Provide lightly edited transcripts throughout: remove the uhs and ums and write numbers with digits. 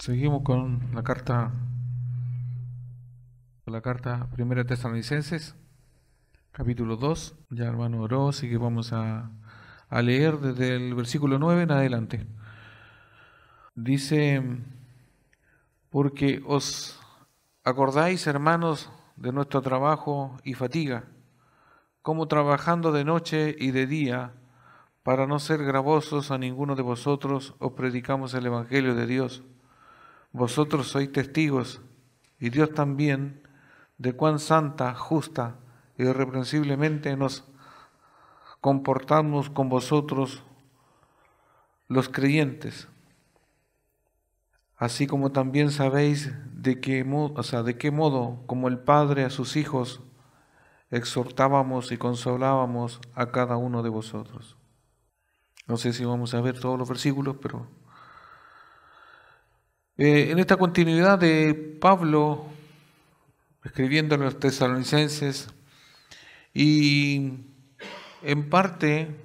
Seguimos con la carta Primera de Tesalonicenses, capítulo 2. Ya hermano oró, así que vamos a leer desde el versículo 9 en adelante. Dice: porque os acordáis, hermanos, de nuestro trabajo y fatiga, como trabajando de noche y de día, para no ser gravosos a ninguno de vosotros, os predicamos el Evangelio de Dios. Vosotros sois testigos, y Dios también, de cuán santa, justa y irreprensiblemente nos comportamos con vosotros los creyentes, así como también sabéis de qué modo, como el Padre a sus hijos, exhortábamos y consolábamos a cada uno de vosotros. No sé si vamos a ver todos los versículos, pero en esta continuidad de Pablo escribiendo a los tesalonicenses, y en parte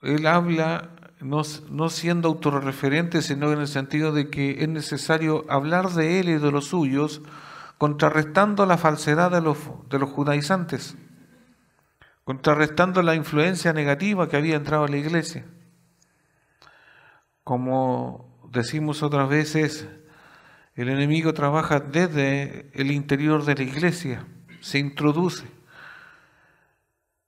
él habla no siendo autorreferente, sino en el sentido de que es necesario hablar de él y de los suyos, contrarrestando la falsedad de los judaizantes, contrarrestando la influencia negativa que había entrado en la iglesia. Como decimos otras veces, el enemigo trabaja desde el interior de la iglesia, se introduce.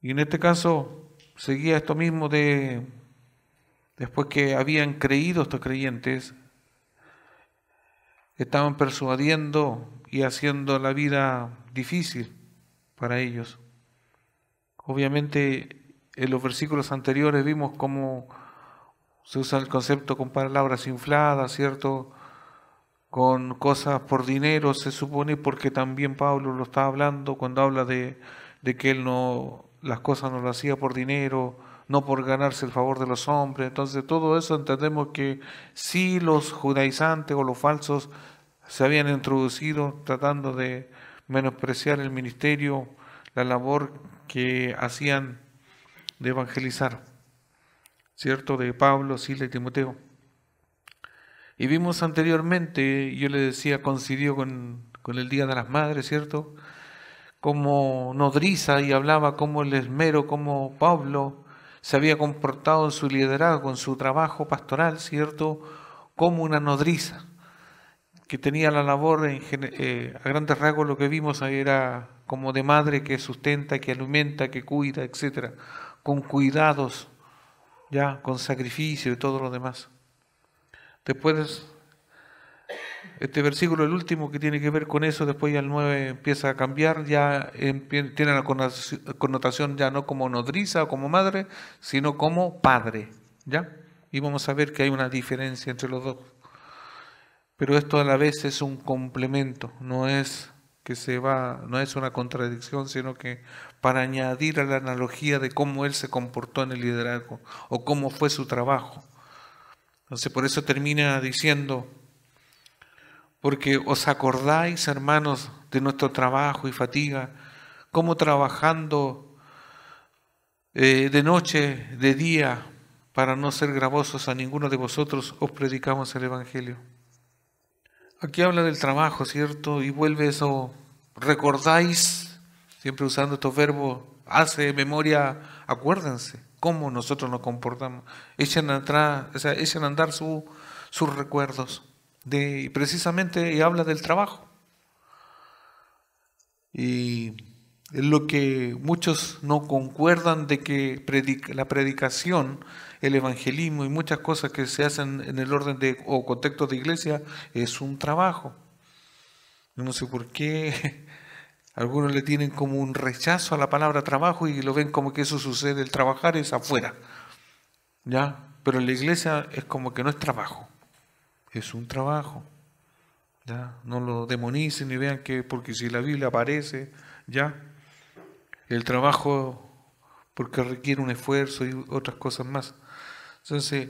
Y en este caso seguía esto mismo después que habían creído estos creyentes, estaban persuadiendo y haciendo la vida difícil para ellos. Obviamente en los versículos anteriores vimos cómo se usa el concepto con palabras infladas, ¿cierto? Con cosas por dinero, se supone, porque también Pablo lo está hablando cuando habla de que él las cosas no las hacía por dinero, no por ganarse el favor de los hombres. Entonces todo eso entendemos que sí los judaizantes o los falsos se habían introducido tratando de menospreciar el ministerio, la labor que hacían de evangelizar, ¿cierto? De Pablo, Silas y Timoteo. Y vimos anteriormente, yo le decía, coincidió con el Día de las Madres, ¿cierto? Como nodriza, y hablaba como el esmero, como Pablo se había comportado en su liderazgo, en su trabajo pastoral, ¿cierto? Como una nodriza, que tenía la labor, a grandes rasgos lo que vimos ahí era como de madre que sustenta, que alimenta, que cuida, etcétera, con cuidados, ya, con sacrificio y todo lo demás. Después, este versículo, el último, que tiene que ver con eso, después ya el 9 empieza a cambiar, ya tiene la connotación ya no como nodriza o como madre, sino como padre, ¿ya? Y vamos a ver que hay una diferencia entre los dos. Pero esto a la vez es un complemento, no es una contradicción, sino que para añadir a la analogía de cómo él se comportó en el liderazgo o cómo fue su trabajo. Entonces por eso termina diciendo: porque os acordáis, hermanos, de nuestro trabajo y fatiga, cómo trabajando de noche, de día, para no ser gravosos a ninguno de vosotros, os predicamos el Evangelio. Aquí habla del trabajo, ¿cierto? Y vuelve eso, recordáis, siempre usando estos verbos, hace memoria, acuérdense cómo nosotros nos comportamos, echen a andar sus recuerdos. Precisamente y habla del trabajo. Y es lo que muchos no concuerdan, de que la predicación, el evangelismo y muchas cosas que se hacen en el orden o contexto de iglesia es un trabajo. Yo no sé por qué algunos le tienen como un rechazo a la palabra trabajo y lo ven como que eso sucede, el trabajar es afuera, ¿ya? Pero en la iglesia es como que no es trabajo, es un trabajo. ¿Ya? No lo demonicen ni vean que porque si la Biblia aparece, ya el trabajo, porque requiere un esfuerzo y otras cosas más. Entonces,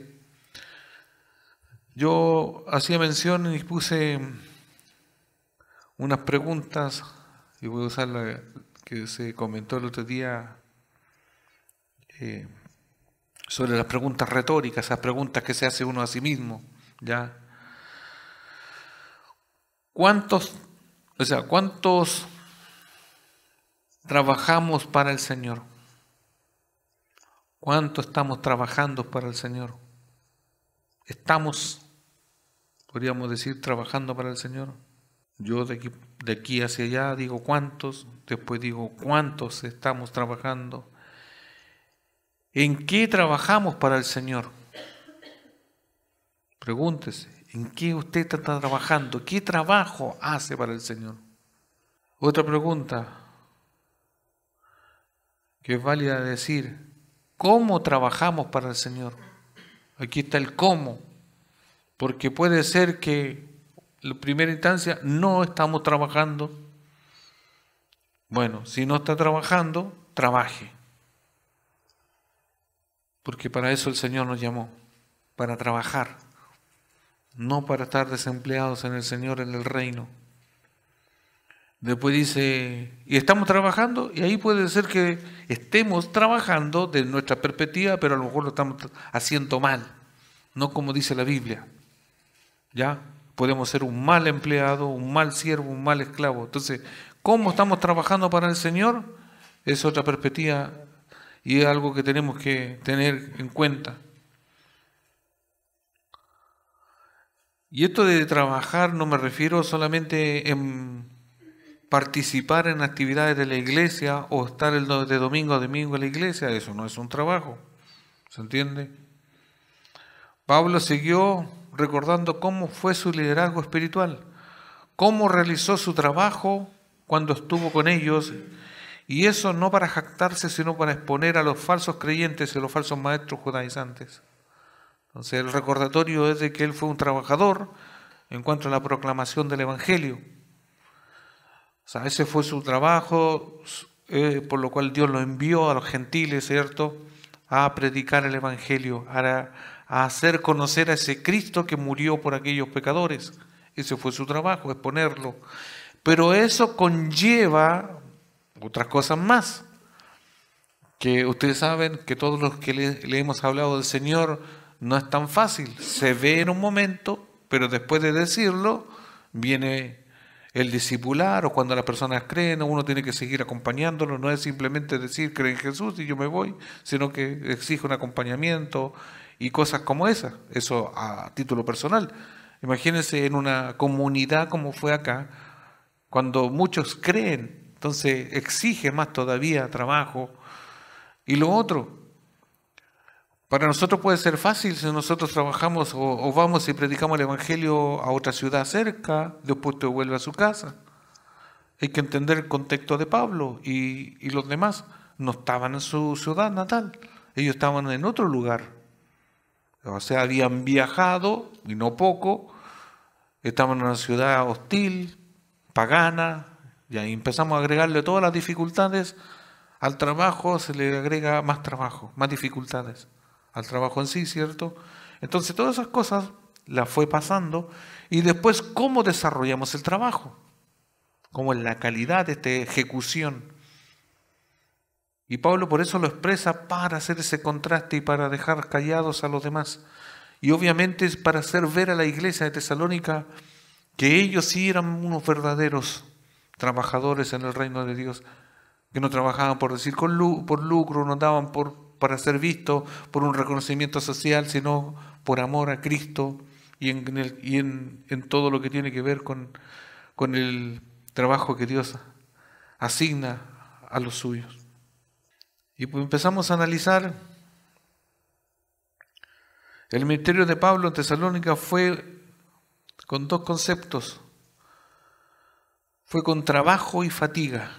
yo hacía mención y puse unas preguntas, y voy a usar la que se comentó el otro día sobre las preguntas retóricas, esas preguntas que se hace uno a sí mismo, ¿ya? ¿Cuántos trabajamos para el Señor? ¿Cuánto estamos trabajando para el Señor? ¿Estamos, podríamos decir, trabajando para el Señor? Yo de aquí hacia allá digo cuántos, después digo cuántos estamos trabajando. ¿En qué trabajamos para el Señor? Pregúntese, ¿en qué usted está trabajando? ¿Qué trabajo hace para el Señor? Otra pregunta que es válida decir, ¿cómo trabajamos para el Señor? Aquí está el cómo, porque puede ser que en primera instancia no estamos trabajando. Bueno, si no está trabajando, trabaje. Porque para eso el Señor nos llamó, para trabajar, no para estar desempleados en el Señor, en el reino. Después dice, y estamos trabajando, y ahí puede ser que estemos trabajando de nuestra perspectiva, pero a lo mejor lo estamos haciendo mal, no como dice la Biblia. ¿Ya? Podemos ser un mal empleado, un mal siervo, un mal esclavo. Entonces, ¿cómo estamos trabajando para el Señor? Es otra perspectiva y es algo que tenemos que tener en cuenta. Y esto de trabajar no me refiero solamente en participar en actividades de la iglesia o estar de domingo a domingo en la iglesia. Eso no es un trabajo. ¿Se entiende? Pablo siguió recordando cómo fue su liderazgo espiritual, cómo realizó su trabajo cuando estuvo con ellos, y eso no para jactarse, sino para exponer a los falsos creyentes y a los falsos maestros judaizantes. Entonces el recordatorio es de que él fue un trabajador en cuanto a la proclamación del Evangelio. O sea, ese fue su trabajo, por lo cual Dios lo envió a los gentiles, ¿cierto?, a predicar el Evangelio, a hacer conocer a ese Cristo que murió por aquellos pecadores. Ese fue su trabajo, exponerlo. Pero eso conlleva otras cosas más, que ustedes saben que todos los que le hemos hablado del Señor no es tan fácil. Se ve en un momento, pero después de decirlo, viene el discipular, o cuando las personas creen, uno tiene que seguir acompañándolo. No es simplemente decir cree en Jesús y yo me voy, sino que exige un acompañamiento y cosas como esas. Eso a título personal. Imagínense en una comunidad como fue acá, cuando muchos creen, entonces exige más todavía trabajo. Y lo otro, para nosotros puede ser fácil si nosotros trabajamos o vamos y predicamos el Evangelio a otra ciudad cerca, después te vuelve a su casa. Hay que entender el contexto de Pablo y los demás no estaban en su ciudad natal, ellos estaban en otro lugar. O sea, habían viajado, y no poco, estaban en una ciudad hostil, pagana, y ahí empezamos a agregarle todas las dificultades al trabajo, se le agrega más trabajo, más dificultades al trabajo en sí, ¿cierto? Entonces todas esas cosas las fue pasando, y después cómo desarrollamos el trabajo, cómo es la calidad de esta ejecución. Y Pablo por eso lo expresa, para hacer ese contraste y para dejar callados a los demás. Y obviamente es para hacer ver a la iglesia de Tesalónica que ellos sí eran unos verdaderos trabajadores en el reino de Dios, que no trabajaban por decir por lucro, no daban para ser vistos, por un reconocimiento social, sino por amor a Cristo y en todo lo que tiene que ver con el trabajo que Dios asigna a los suyos. Y pues empezamos a analizar. El ministerio de Pablo en Tesalónica fue con dos conceptos. Fue con trabajo y fatiga.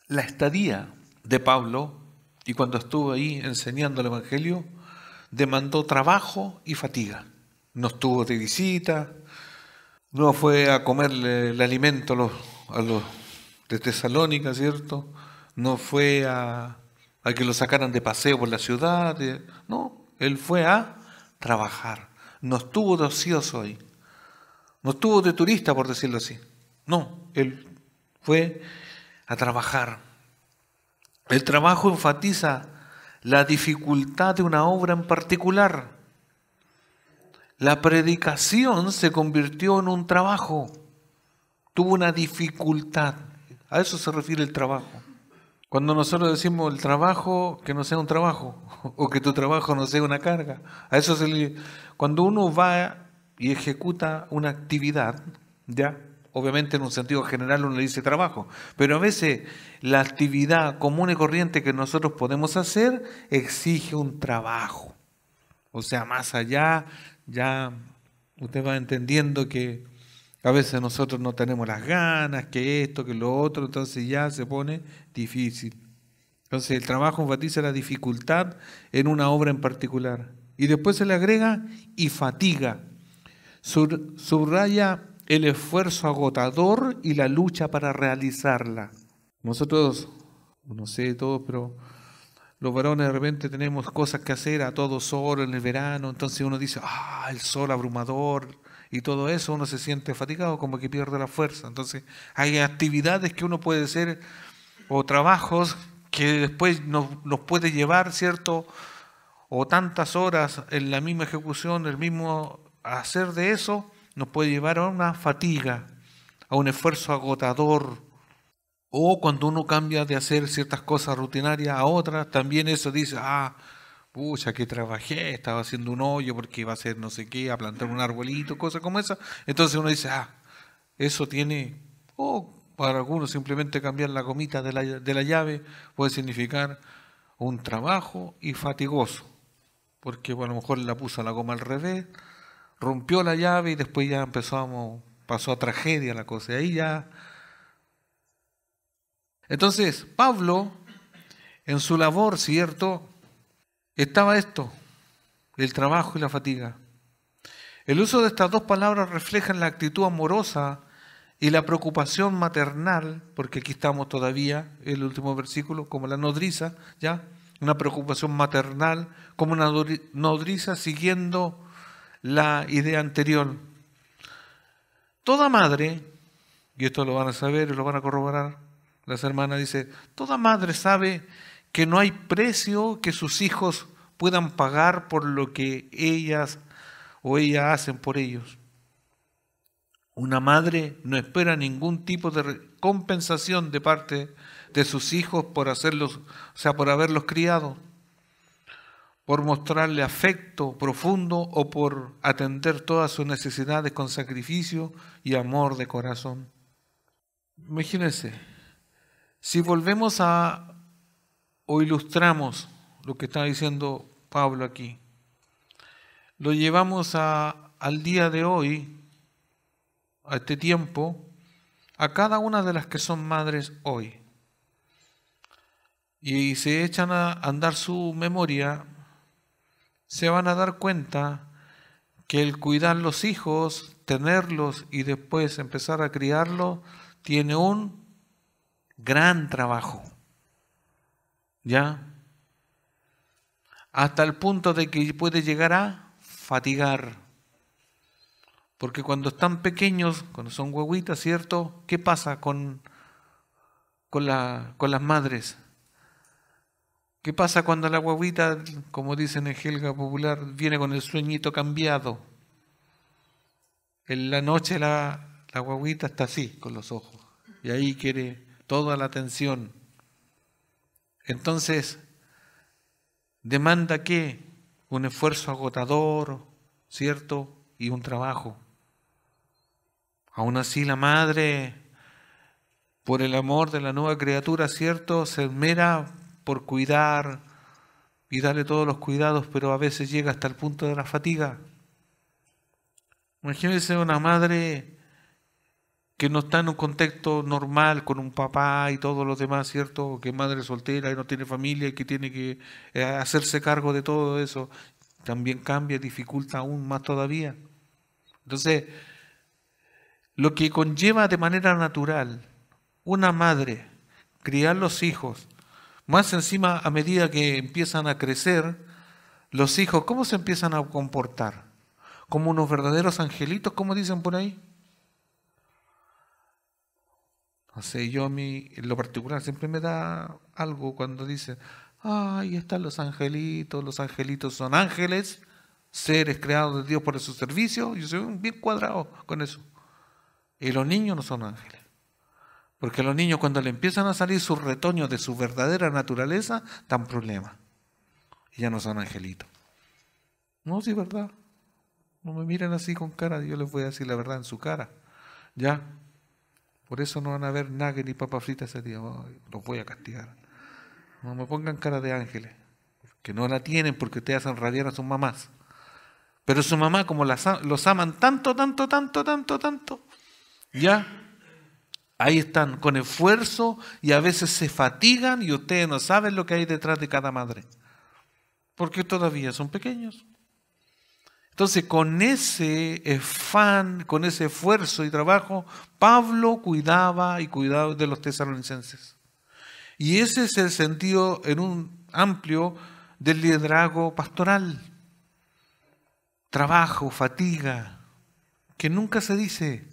La estadía de Pablo, y cuando estuvo ahí enseñando el Evangelio, demandó trabajo y fatiga. No estuvo de visita, no fue a comerle el alimento a los de Tesalónica, ¿cierto? No fue a que lo sacaran de paseo por la ciudad. No, él fue a trabajar. No estuvo de ocioso ahí. No estuvo de turista, por decirlo así. No, él fue a trabajar. El trabajo enfatiza la dificultad de una obra en particular. La predicación se convirtió en un trabajo. tuvo una dificultad. A eso se refiere el trabajo. Cuando nosotros decimos el trabajo, que no sea un trabajo, o que tu trabajo no sea una carga. A eso cuando uno va y ejecuta una actividad, ya, obviamente en un sentido general uno le dice trabajo, pero a veces la actividad común y corriente que nosotros podemos hacer exige un trabajo. O sea, más allá, ya usted va entendiendo que a veces nosotros no tenemos las ganas, que esto, que lo otro, entonces ya se pone difícil. Entonces el trabajo enfatiza la dificultad en una obra en particular. Y después se le agrega y fatiga. Subraya el esfuerzo agotador y la lucha para realizarla. Nosotros, no sé todos, pero los varones de repente tenemos cosas que hacer a todo sol en el verano, entonces uno dice, el sol abrumador y todo eso, uno se siente fatigado, como que pierde la fuerza. Entonces hay actividades que uno puede hacer o trabajos que después nos puede llevar, ¿cierto? O tantas horas en la misma ejecución, el mismo hacer de eso, nos puede llevar a una fatiga, a un esfuerzo agotador. O cuando uno cambia de hacer ciertas cosas rutinarias a otras, también eso dice, pucha, que trabajé, estaba haciendo un hoyo porque iba a hacer no sé qué, a plantar un arbolito, cosas como esa. Entonces uno dice, eso tiene, o para algunos simplemente cambiar la gomita de la llave puede significar un trabajo y fatigoso, porque bueno, a lo mejor la puso la goma al revés, rompió la llave y después ya pasó a tragedia la cosa, y ahí ya. Entonces, Pablo, en su labor, ¿cierto?, estaba esto, el trabajo y la fatiga. El uso de estas dos palabras refleja la actitud amorosa y la preocupación maternal, porque aquí estamos todavía, el último versículo, como la nodriza, ¿ya? Una preocupación maternal, como una nodriza siguiendo la idea anterior. Toda madre, y esto lo van a saber y lo van a corroborar, las hermanas dicen, toda madre sabe que no hay precio que sus hijos puedan pagar por lo que ellas o ella hacen por ellos. Una madre no espera ningún tipo de compensación de parte de sus hijos por por haberlos criado, por mostrarle afecto profundo o por atender todas sus necesidades con sacrificio y amor de corazón. Imagínense, si volvemos o ilustramos lo que está diciendo Pablo aquí, lo llevamos al día de hoy, a este tiempo, a cada una de las que son madres hoy. Y se echan a andar su memoria, se van a dar cuenta que el cuidar los hijos, tenerlos y después empezar a criarlos, tiene un gran trabajo. ¿Ya? Hasta el punto de que puede llegar a fatigar. Porque cuando están pequeños, cuando son huevitas, ¿cierto? ¿Qué pasa con las madres? ¿Qué pasa cuando la guaguita, como dicen en jerga popular, viene con el sueñito cambiado? En la noche la guaguita está así, con los ojos, y ahí quiere toda la atención. Entonces, demanda ¿qué? Un esfuerzo agotador, ¿cierto? Y un trabajo. Aún así la madre, por el amor de la nueva criatura, ¿cierto?, se esmera por cuidar y darle todos los cuidados, pero a veces llega hasta el punto de la fatiga. Imagínense una madre que no está en un contexto normal con un papá y todos los demás, ¿cierto? Que es madre soltera y no tiene familia y que tiene que hacerse cargo de todo eso. También cambia, dificulta aún más todavía. Entonces, lo que conlleva de manera natural una madre criar los hijos, más encima a medida que empiezan a crecer, los hijos, ¿cómo se empiezan a comportar? Como unos verdaderos angelitos, como dicen por ahí. No sé, yo a mí, en lo particular, siempre me da algo cuando dicen, ahí están los angelitos son ángeles, seres creados de Dios por su servicio. Yo soy bien cuadrado con eso. Y los niños no son ángeles. Porque los niños, cuando le empiezan a salir sus retoños de su verdadera naturaleza, dan problemas. Y ya no son angelitos. No, sí, verdad. No me miren así con cara, yo les voy a decir la verdad en su cara. ¿Ya? Por eso no van a ver nugget ni papas fritas ese día. Ay, los voy a castigar. No me pongan cara de ángeles. Que no la tienen porque ustedes hacen rabiar a sus mamás. Pero su mamá, como los aman tanto, tanto, tanto, tanto, tanto, ya, ahí están, con esfuerzo, y a veces se fatigan y ustedes no saben lo que hay detrás de cada madre. Porque todavía son pequeños. Entonces, con ese afán, con ese esfuerzo y trabajo, Pablo cuidaba de los tesalonicenses. Y ese es el sentido en un amplio del liderazgo pastoral. Trabajo, fatiga, que nunca se dice,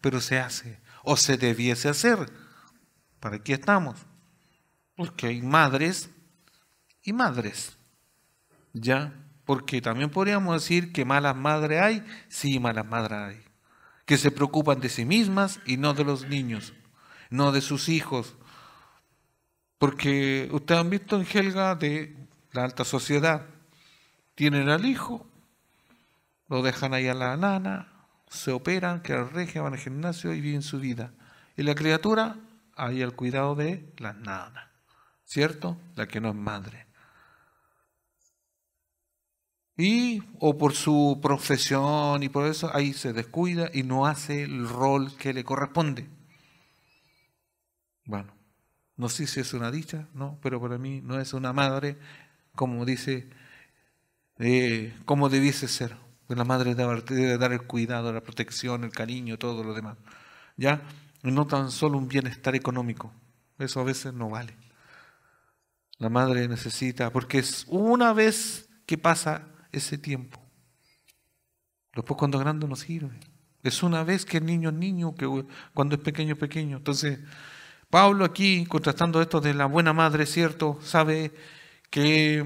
pero se hace, o se debiese hacer. ¿Para qué estamos? Porque hay madres y madres, ¿ya? Porque también podríamos decir que malas madres hay, sí, malas madres hay, que se preocupan de sí mismas y no de los niños, no de sus hijos. Porque ustedes han visto en Helga de la alta sociedad, tienen al hijo, lo dejan ahí a la nana, se operan, quedan regia, van al gimnasio y viven su vida. Y la criatura, ahí al cuidado de la nana, ¿cierto? La que no es madre. Y, o por su profesión y por eso, ahí se descuida y no hace el rol que le corresponde. Bueno, no sé si es una dicha, no, pero para mí no es una madre, como dice, como debiese ser. La madre debe dar el cuidado, la protección, el cariño, todo lo demás. ¿Ya? Y no tan solo un bienestar económico. Eso a veces no vale. La madre necesita, porque es una vez que pasa ese tiempo. Después cuando es grande no sirve. Es una vez que el niño es niño, que cuando es pequeño es pequeño. Entonces, Pablo aquí, contrastando esto de la buena madre, ¿cierto? Sabe que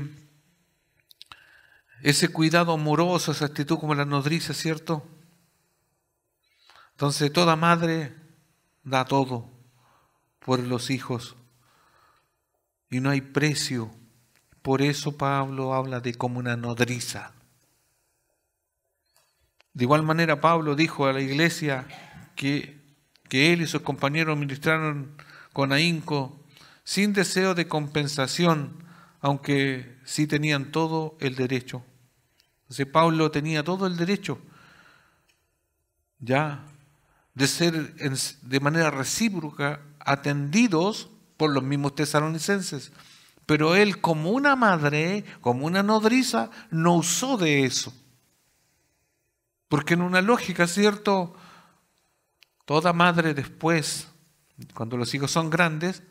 ese cuidado amoroso, esa actitud como la nodriza, ¿cierto? Entonces, toda madre da todo por los hijos y no hay precio. Por eso Pablo habla de como una nodriza. De igual manera, Pablo dijo a la iglesia que él y sus compañeros ministraron con ahínco, sin deseo de compensación, aunque sí tenían todo el derecho. Entonces Pablo tenía todo el derecho, ya, de ser de manera recíproca atendidos por los mismos tesalonicenses. Pero él, como una madre, como una nodriza, no usó de eso. Porque en una lógica, ¿cierto? Toda madre después, cuando los hijos son grandes,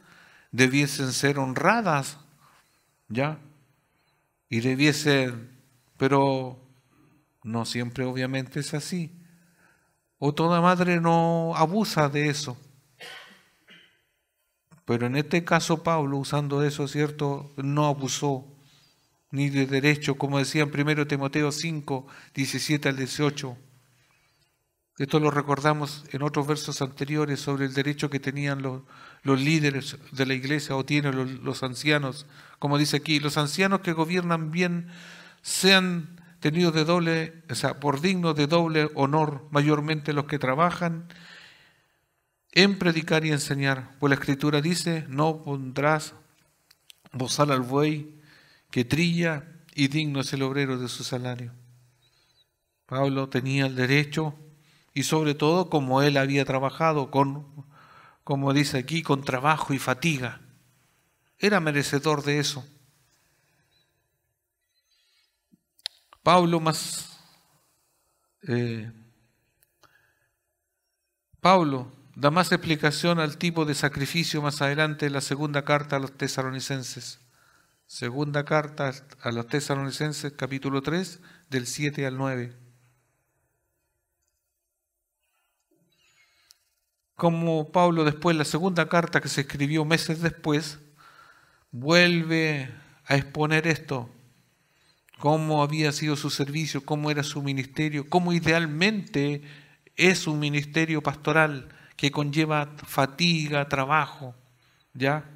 debiesen ser honradas, ¿ya? Y debiesen, pero no siempre obviamente es así. O toda madre no abusa de eso. Pero en este caso Pablo, usando eso, ¿cierto? No abusó ni de derecho, como decía en 1 Timoteo 5, 17 al 18. Esto lo recordamos en otros versos anteriores sobre el derecho que tenían los líderes de la iglesia o tienen los ancianos. Como dice aquí, los ancianos que gobiernan bien sean tenidos de doble, o sea, por dignos de doble honor, mayormente los que trabajan en predicar y enseñar. Pues la Escritura dice, no pondrás bozal al buey que trilla y digno es el obrero de su salario. Pablo tenía el derecho y sobre todo como él había trabajado como dice aquí, con trabajo y fatiga. Era merecedor de eso. Pablo da más explicación al tipo de sacrificio más adelante en la segunda carta a los tesalonicenses. Segunda carta a los tesalonicenses, capítulo 3, del 7 al 9. Como Pablo después, la segunda carta que se escribió meses después, vuelve a exponer esto, cómo había sido su servicio, cómo era su ministerio, cómo idealmente Es un ministerio pastoral que conlleva fatiga, trabajo, ¿ya?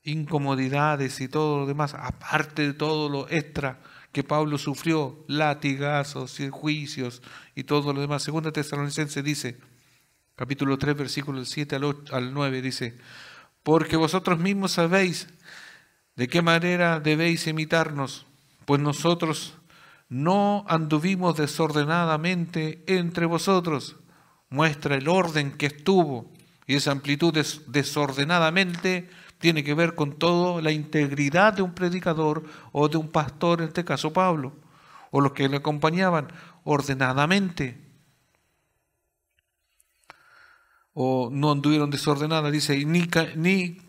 Incomodidades y todo lo demás, aparte de todo lo extra que Pablo sufrió, latigazos, juicios y todo lo demás. Segunda Tesalonicenses dice, capítulo 3, versículos 7 al 9, dice, porque vosotros mismos sabéis de qué manera debéis imitarnos, pues nosotros no anduvimos desordenadamente entre vosotros. Muestra el orden que estuvo, y esa amplitud desordenadamente tiene que ver con toda la integridad de un predicador o de un pastor, en este caso Pablo, o los que le acompañaban, ordenadamente. O no anduvieron desordenadas, dice, ni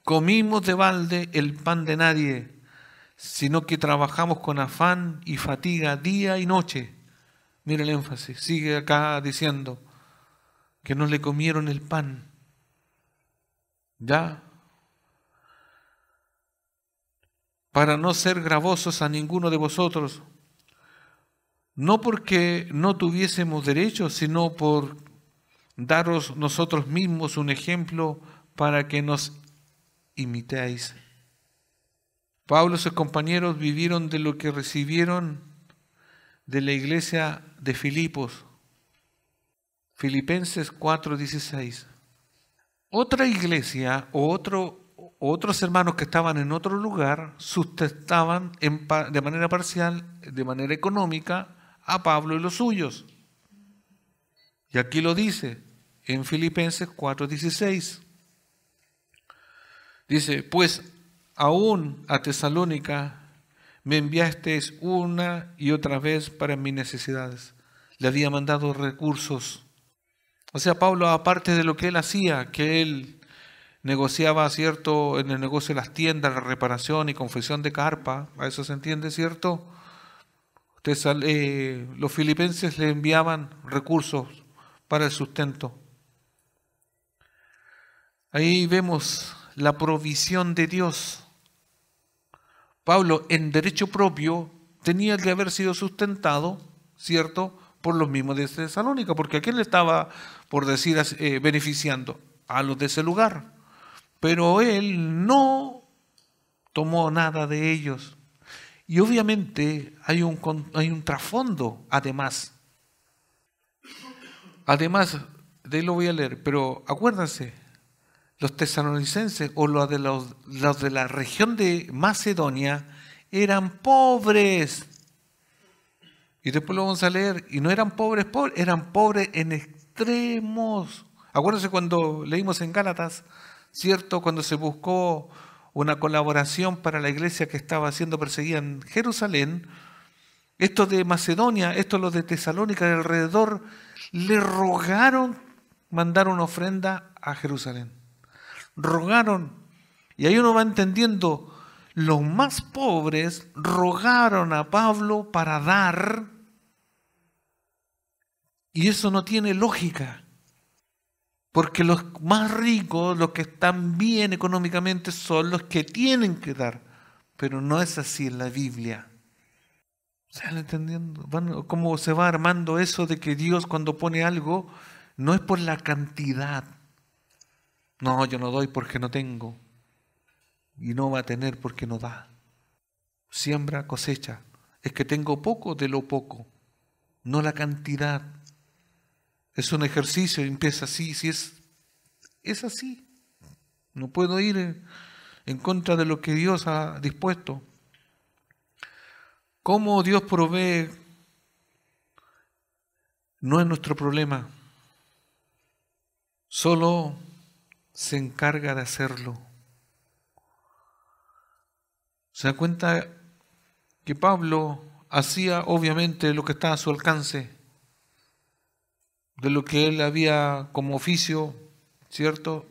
comimos de balde el pan de nadie, sino que trabajamos con afán y fatiga día y noche. Mira el énfasis, sigue acá diciendo que no le comieron el pan. ¿Ya? Para no ser gravosos a ninguno de vosotros, no porque no tuviésemos derecho, sino por daros nosotros mismos un ejemplo para que nos imitéis. Pablo y sus compañeros vivieron de lo que recibieron de la iglesia de Filipos. Filipenses 4:16. Otra iglesia o otros hermanos que estaban en otro lugar sustentaban de manera parcial, de manera económica, a Pablo y los suyos. Y aquí lo dice en Filipenses 4:16. Dice, pues aún a Tesalónica me enviasteis una y otra vez para mis necesidades. Le había mandado recursos. O sea, Pablo, aparte de lo que él hacía, que él negociaba, ¿cierto?, en el negocio de las tiendas, la reparación y confección de carpa, a eso se entiende, ¿cierto? Los filipenses le enviaban recursos para el sustento. Ahí vemos la provisión de Dios. Pablo, en derecho propio, tenía que haber sido sustentado, ¿cierto?, por los mismos de Tesalónica, porque ¿a quién le estaba, por decir así, beneficiando? A los de ese lugar. Pero él no tomó nada de ellos. Y obviamente hay un trasfondo, además. Además, de ahí lo voy a leer, pero acuérdense, los tesalonicenses o los de la región de Macedonia eran pobres. Y después lo vamos a leer, y no eran pobres, eran pobres en extremos. Acuérdense cuando leímos en Gálatas, ¿cierto? Cuando se buscó una colaboración para la iglesia que estaba siendo perseguida en Jerusalén, estos de Macedonia, estos los de Tesalónica de alrededor, le rogaron mandar una ofrenda a Jerusalén. Rogaron, y ahí uno va entendiendo, los más pobres rogaron a Pablo para dar, y eso no tiene lógica, porque los más ricos, los que están bien económicamente, son los que tienen que dar, pero no es así en la Biblia. ¿Se van entendiendo? ¿Cómo se va armando eso de que Dios cuando pone algo no es por la cantidad? No, yo no doy porque no tengo. Y no va a tener porque no da. Siembra, cosecha. Es que tengo poco de lo poco, no la cantidad. Es un ejercicio, empieza así, si es así. No puedo ir en contra de lo que Dios ha dispuesto. ¿Cómo Dios provee? No es nuestro problema. Solo se encarga de hacerlo. Se da cuenta que Pablo hacía obviamente lo que estaba a su alcance, de lo que él había como oficio, ¿cierto?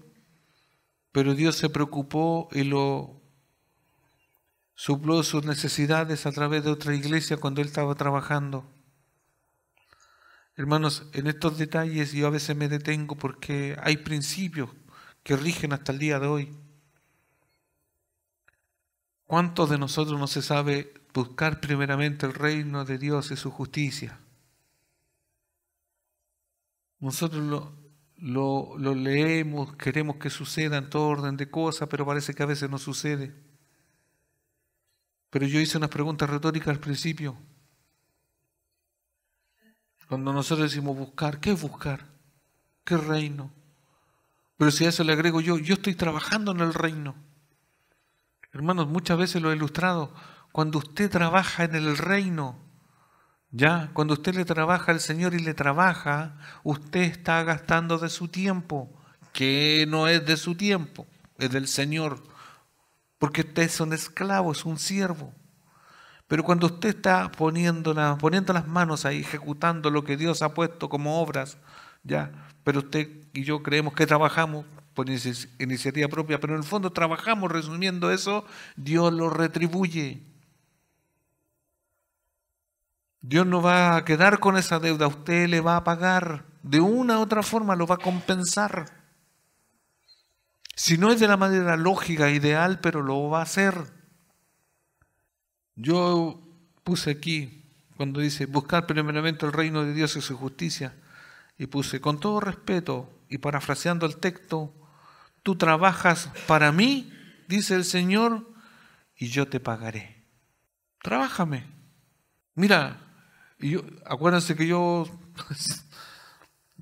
Pero Dios se preocupó y lo suplió sus necesidades a través de otra iglesia cuando él estaba trabajando. Hermanos, en estos detalles yo a veces me detengo porque hay principios que rigen hasta el día de hoy. ¿Cuántos de nosotros no se sabe buscar primeramente el reino de Dios y su justicia? Nosotros lo leemos, queremos que suceda en todo orden de cosas, pero parece que a veces no sucede. Pero yo hice unas preguntas retóricas al principio. Cuando nosotros decimos buscar, ¿qué es buscar? ¿Qué reino? Pero si a eso le agrego yo estoy trabajando en el reino. Hermanos, muchas veces lo he ilustrado. Cuando usted trabaja en el reino, ya, cuando usted le trabaja al Señor y le trabaja, usted está gastando de su tiempo, que no es de su tiempo, es del Señor. Porque usted es un esclavo, es un siervo. Pero cuando usted está poniendo las manos ahí, ejecutando lo que Dios ha puesto como obras, ya, pero usted y yo creemos que trabajamos por iniciativa propia, pero en el fondo trabajamos resumiendo eso, Dios lo retribuye. Dios no va a quedar con esa deuda, usted le va a pagar, de una u otra forma lo va a compensar. Si no es de la manera lógica, ideal, pero lo va a hacer. Yo puse aquí, cuando dice, buscar primeramente el reino de Dios y su justicia, y puse, con todo respeto, y parafraseando el texto, tú trabajas para mí, dice el Señor, y yo te pagaré. Trabájame. Mira, acuérdense que yo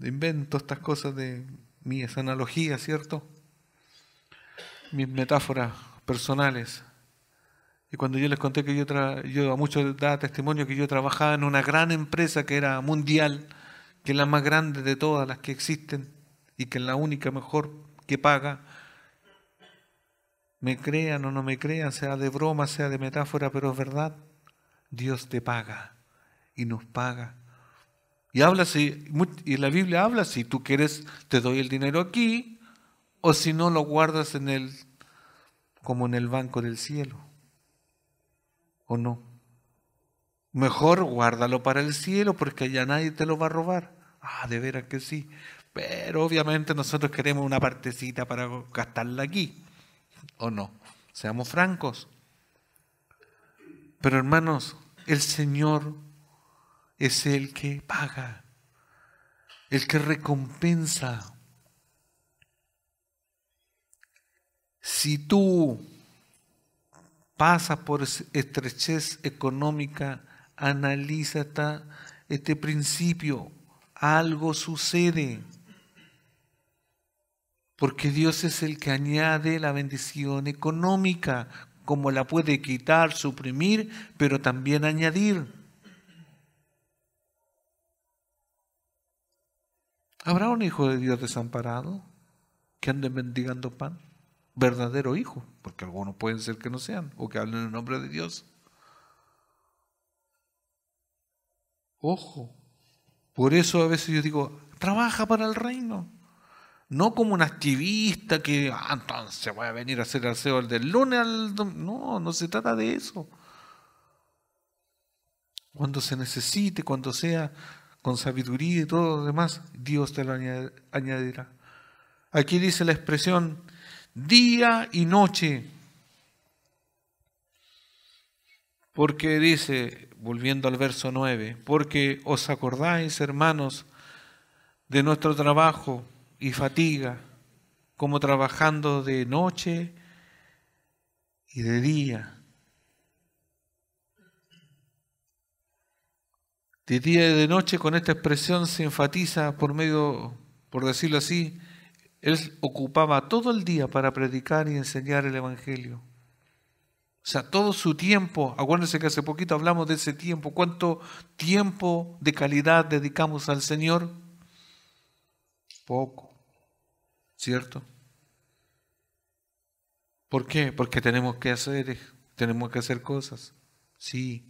invento estas cosas de mis analogías, ¿cierto? Mis metáforas personales. Y cuando yo les conté que yo a muchos daba testimonio que yo trabajaba en una gran empresa que era mundial, que es la más grande de todas las que existen y que es la única mejor que paga, me crean o no me crean, sea de broma, sea de metáfora, pero es verdad, Dios te paga y nos paga. Y y la Biblia habla, si tú quieres te doy el dinero aquí, o si no lo guardas como en el banco del cielo. ¿O no? Mejor guárdalo para el cielo porque allá nadie te lo va a robar. Ah, de veras que sí. Pero obviamente nosotros queremos una partecita para gastarla aquí. ¿O no? Seamos francos. Pero hermanos, el Señor es el que paga, el que recompensa. Si tú pasas por estrechez económica, analiza este principio. Algo sucede. Porque Dios es el que añade la bendición económica, como la puede quitar, suprimir, pero también añadir. ¿Habrá un hijo de Dios desamparado que ande mendigando pan? Verdadero hijo, porque algunos pueden ser que no sean, o que hablen en nombre de Dios. Ojo, por eso a veces yo digo, trabaja para el reino. No como un activista que entonces voy a venir a hacer aseo del lunes al domingo. No, no se trata de eso. Cuando se necesite, cuando sea con sabiduría y todo lo demás, Dios te lo añadirá. Aquí dice la expresión día y noche. Porque dice, volviendo al verso 9, porque os acordáis, hermanos, de nuestro trabajo y fatiga, como trabajando de noche y de día. De día y de noche, con esta expresión se enfatiza por decirlo así, él ocupaba todo el día para predicar y enseñar el Evangelio. O sea, todo su tiempo, acuérdense que hace poquito hablamos de ese tiempo, ¿cuánto tiempo de calidad dedicamos al Señor? Poco, ¿cierto? ¿Por qué? Porque tenemos que hacer cosas. Sí,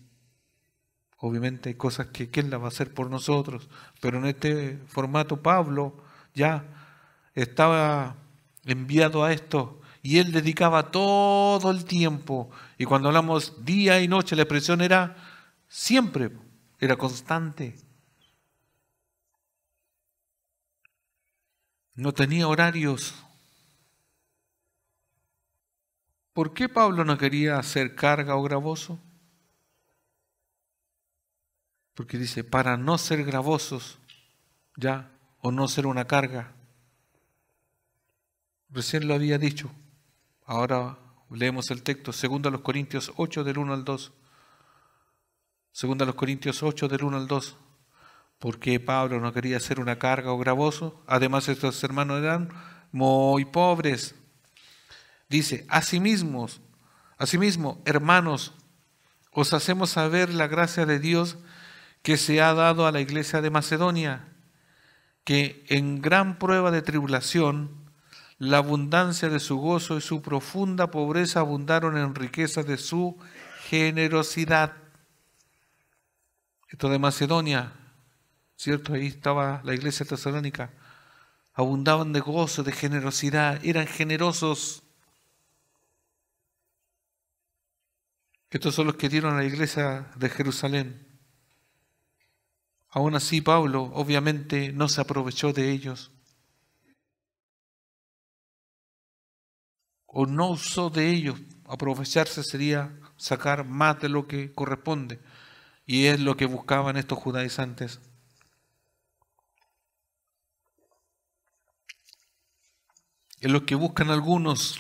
obviamente hay cosas que ¿quién las va a hacer por nosotros? Pero en este formato Pablo ya estaba enviado a esto y él dedicaba todo el tiempo. Y cuando hablamos día y noche, la expresión era siempre, era constante. No tenía horarios. ¿Por qué Pablo no quería hacer carga o gravoso? Porque dice, para no ser gravosos, ya, o no ser una carga. Recién lo había dicho. Ahora leemos el texto, 2 Corintios 8 del 1 al 2. 2 Corintios 8 del 1 al 2. Porque Pablo no quería ser una carga o gravoso. Además, estos hermanos eran muy pobres. Dice, asimismo, hermanos, os hacemos saber la gracia de Dios que se ha dado a la iglesia de Macedonia, que en gran prueba de tribulación, la abundancia de su gozo y su profunda pobreza abundaron en riqueza de su generosidad. Esto de Macedonia, ¿cierto? Ahí estaba la iglesia tesalónica. Abundaban de gozo, de generosidad, eran generosos. Estos son los que dieron a la iglesia de Jerusalén. Aún así, Pablo obviamente no se aprovechó de ellos. O no usó de ellos. Aprovecharse sería sacar más de lo que corresponde. Y es lo que buscaban estos judaizantes. Es lo que buscan algunos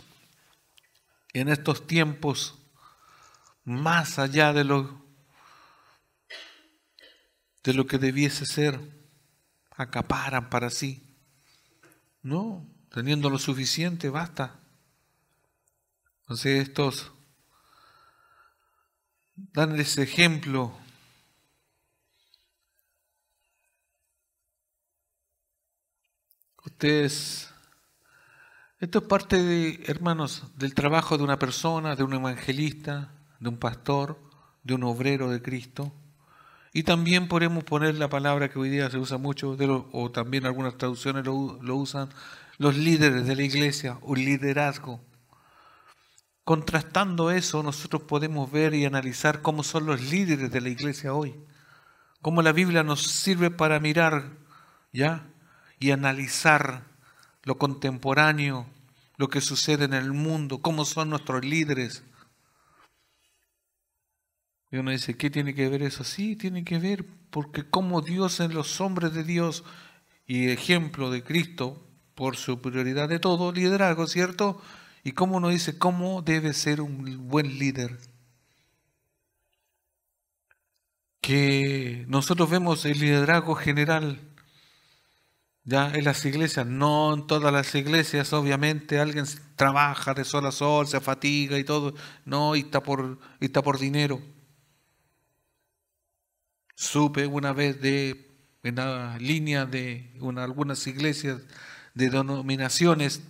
en estos tiempos, más allá de lo que debiese ser, acaparan para sí. No, teniendo lo suficiente, basta. Entonces estos dan ese ejemplo. Ustedes, esto es parte de, hermanos, del trabajo de una persona, de un evangelista, de un pastor, de un obrero de Cristo. Y también podemos poner la palabra que hoy día se usa mucho, o también algunas traducciones lo usan, los líderes de la iglesia, o liderazgo. Contrastando eso, nosotros podemos ver y analizar cómo son los líderes de la iglesia hoy. Cómo la Biblia nos sirve para mirar, ¿ya? Y analizar lo contemporáneo, lo que sucede en el mundo, cómo son nuestros líderes. Y uno dice, ¿qué tiene que ver eso? Sí, tiene que ver, porque como Dios en los hombres de Dios y ejemplo de Cristo, por superioridad de todo, liderazgo, ¿cierto? Y cómo uno dice, ¿cómo debe ser un buen líder? Que nosotros vemos el liderazgo general, ya en las iglesias, no en todas las iglesias, obviamente alguien trabaja de sol a sol, se fatiga y todo, no, y está por dinero. Supe una vez en la línea de algunas iglesias de denominaciones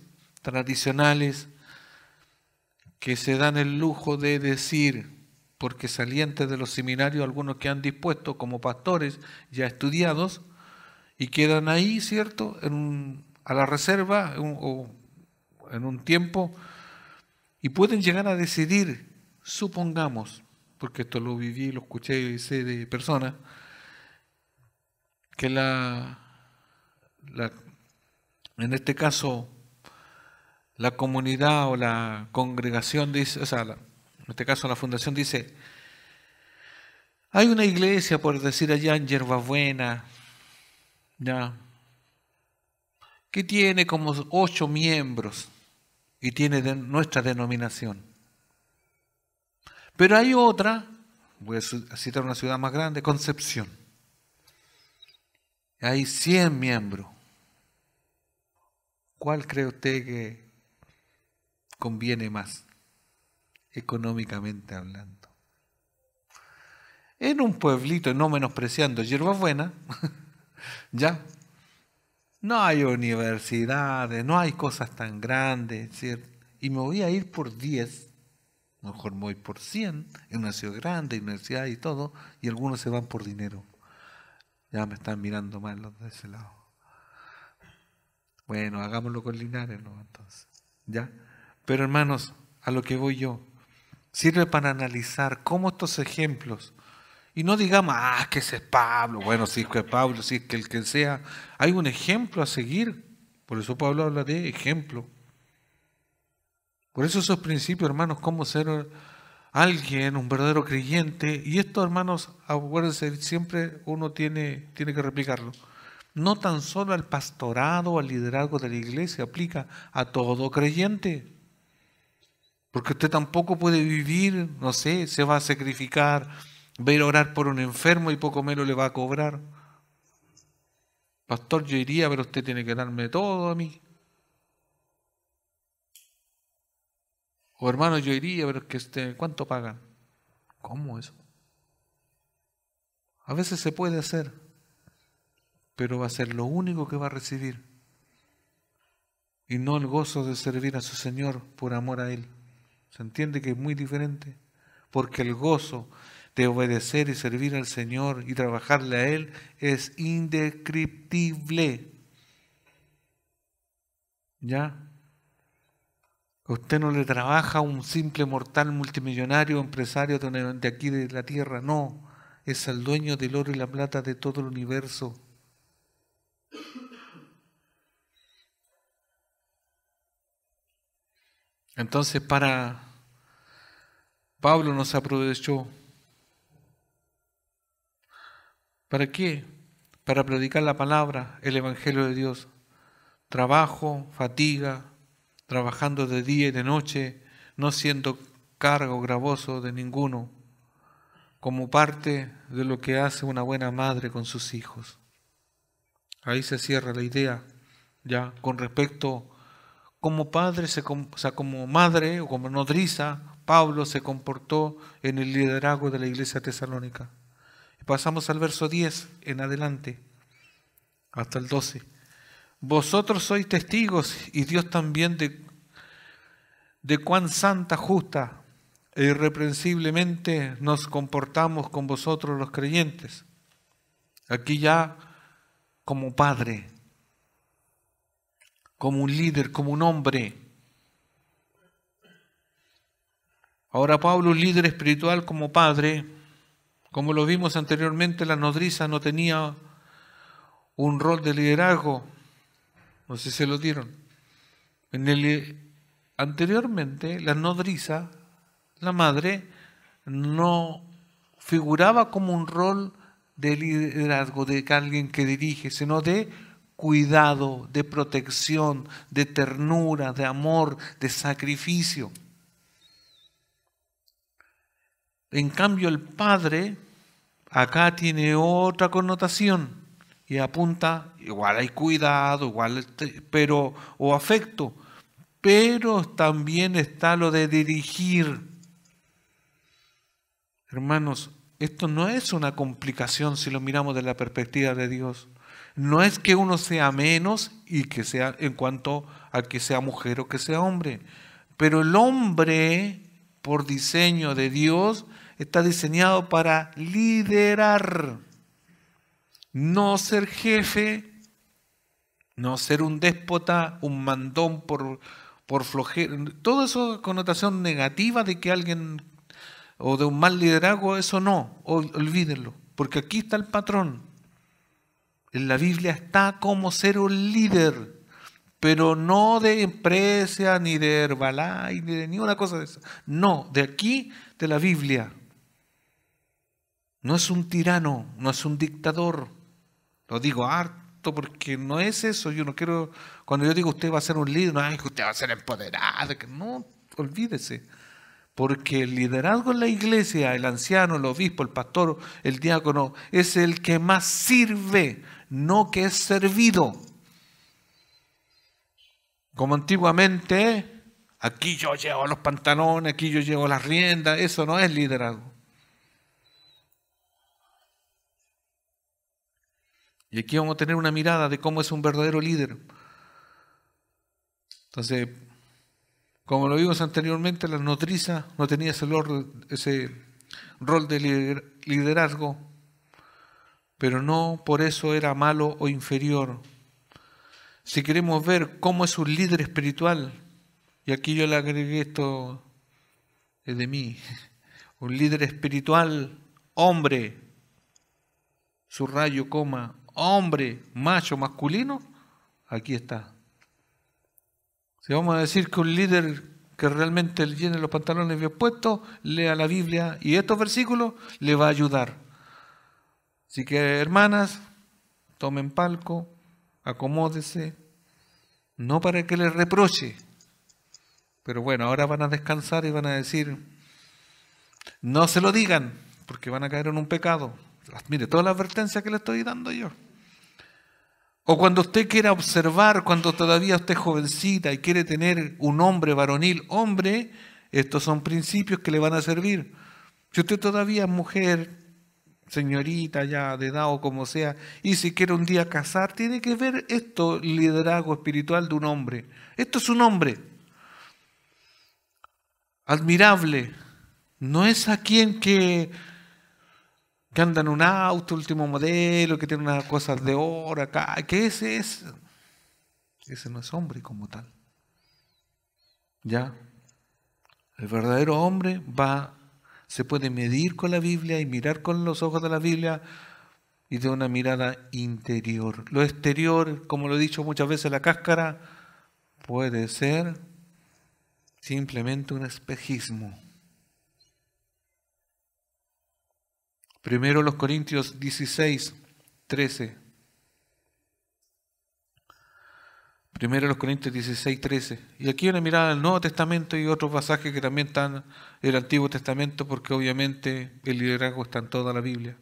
tradicionales que se dan el lujo de decir, porque salientes de los seminarios, algunos que han dispuesto como pastores ya estudiados, y quedan ahí, ¿cierto?, a la reserva o en un tiempo, y pueden llegar a decidir, supongamos, porque esto lo viví, lo escuché y sé de personas, que en este caso, la comunidad o la congregación dice, o sea, en este caso la fundación dice, hay una iglesia, por decir allá en Yerbabuena, ya, que tiene como 8 miembros y tiene nuestra denominación. Pero hay otra, voy a citar una ciudad más grande, Concepción. Hay 100 miembros. ¿Cuál cree usted que conviene más, económicamente hablando? En un pueblito, no menospreciando Yerbabuena, ya, no hay universidades, no hay cosas tan grandes, ¿cierto? Y me voy a ir por 10, mejor me voy por 100, en una ciudad grande, universidad y todo, y algunos se van por dinero. Ya me están mirando mal los de ese lado. Bueno, hagámoslo con Linares, ¿no? Entonces, ¿ya? Pero hermanos, a lo que voy yo, sirve para analizar cómo estos ejemplos, y no digamos, que ese es Pablo, bueno, si es que Pablo, si es que el que sea, hay un ejemplo a seguir, por eso Pablo habla de ejemplo. Por eso esos principios, hermanos, cómo ser alguien, un verdadero creyente, y esto, hermanos, acuérdense, siempre uno tiene que replicarlo. no tan solo al pastorado, al liderazgo de la iglesia, aplica a todo creyente. Porque usted tampoco puede vivir, no sé, se va a sacrificar, va a ir a orar por un enfermo y poco menos le va a cobrar. Pastor, yo iría, pero usted tiene que darme todo a mí. O hermano, yo iría, pero es que ¿cuánto pagan? ¿Cómo eso? A veces se puede hacer, pero va a ser lo único que va a recibir. Y no el gozo de servir a su Señor por amor a Él. ¿Se entiende que es muy diferente? Porque el gozo de obedecer y servir al Señor y trabajarle a Él es indescriptible. ¿Ya? Usted no le trabaja a un simple mortal multimillonario, empresario de aquí de la tierra, no. Es al dueño del oro y la plata de todo el universo. Entonces, Pablo nos aprovechó. ¿Para qué? Para predicar la palabra, el Evangelio de Dios. Trabajo, fatiga, trabajando de día y de noche, no siendo cargo gravoso de ninguno, como parte de lo que hace una buena madre con sus hijos. Ahí se cierra la idea, ya, con respecto, como padre, como madre o como nodriza, Pablo se comportó en el liderazgo de la iglesia tesalónica. Y pasamos al verso 10 en adelante, hasta el 12. Vosotros sois testigos, y Dios también, de cuán santa, justa e irreprensiblemente nos comportamos con vosotros los creyentes. Aquí ya como padre, como un líder, como un hombre. Ahora Pablo, un líder espiritual como padre, como lo vimos anteriormente, la nodriza no tenía un rol de liderazgo. No sé si se lo dieron. Anteriormente, la nodriza, la madre, no figuraba como un rol de liderazgo, de alguien que dirige, sino de cuidado, de protección, de ternura, de amor, de sacrificio. En cambio, el padre acá tiene otra connotación y apunta, igual hay cuidado, igual, pero, o afecto, pero también está lo de dirigir. Hermanos, esto no es una complicación si lo miramos desde la perspectiva de Dios. No es que uno sea menos y que sea en cuanto a que sea mujer o que sea hombre, pero el hombre, por diseño de Dios, está diseñado para liderar, no ser jefe, no ser un déspota, un mandón por flojera. Todo eso es connotación negativa de que alguien, o de un mal liderazgo, eso no, olvídenlo, porque aquí está el patrón. En la Biblia está cómo ser un líder, pero no de empresa, ni de Herbalife, ni de ninguna cosa de eso. No, de aquí, de la Biblia. No es un tirano, no es un dictador. Lo digo harto porque no es eso. Yo no quiero, cuando yo digo usted va a ser un líder, no es que usted va a ser empoderado. No, olvídese. Porque el liderazgo en la iglesia, el anciano, el obispo, el pastor, el diácono, es el que más sirve, no que es servido. Como antiguamente, aquí yo llevo los pantalones, aquí yo llevo las riendas, eso no es liderazgo. Y aquí vamos a tener una mirada de cómo es un verdadero líder. Entonces, como lo vimos anteriormente, la nodriza no tenía ese rol de liderazgo, pero no por eso era malo o inferior. Si queremos ver cómo es un líder espiritual, y aquí yo le agregué esto, es de mí, un líder espiritual, hombre, subrayo, coma, hombre, macho, masculino, aquí está. Si vamos a decir que un líder que realmente le llene los pantalones bien puestos, lea la Biblia y estos versículos le va a ayudar. Así que, hermanas, tomen palco, acomódese, no para que les reproche, pero bueno, ahora van a descansar y van a decir, no se lo digan, porque van a caer en un pecado. Mire, toda la advertencia que le estoy dando yo. O cuando usted quiera observar, cuando todavía usted es jovencita y quiere tener un hombre varonil, hombre, estos son principios que le van a servir. Si usted todavía es mujer, señorita ya de edad o como sea, y si quiere un día casar, tiene que ver esto, liderazgo espiritual de un hombre. Esto es un hombre admirable. No es aquel que anda en un auto último modelo, que tiene unas cosas de oro acá, que ese no es hombre como tal. ¿Ya? El verdadero hombre se puede medir con la Biblia y mirar con los ojos de la Biblia y de una mirada interior. Lo exterior, como lo he dicho muchas veces, la cáscara puede ser simplemente un espejismo. Primero los Corintios 16, 13. Primero los Corintios 16, 13. Y aquí una mirada al Nuevo Testamento y otros pasajes que también están en el Antiguo Testamento, porque obviamente el liderazgo está en toda la Biblia.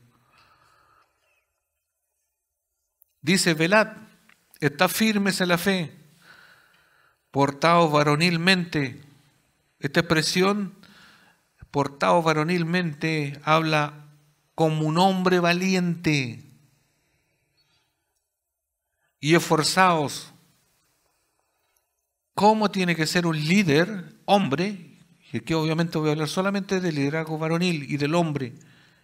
Dice, velad, estad firmes en la fe, portaos varonilmente. Esta expresión, portaos varonilmente, habla como un hombre valiente y esforzaos. ¿Cómo tiene que ser un líder, hombre? Y aquí obviamente voy a hablar solamente del liderazgo varonil y del hombre,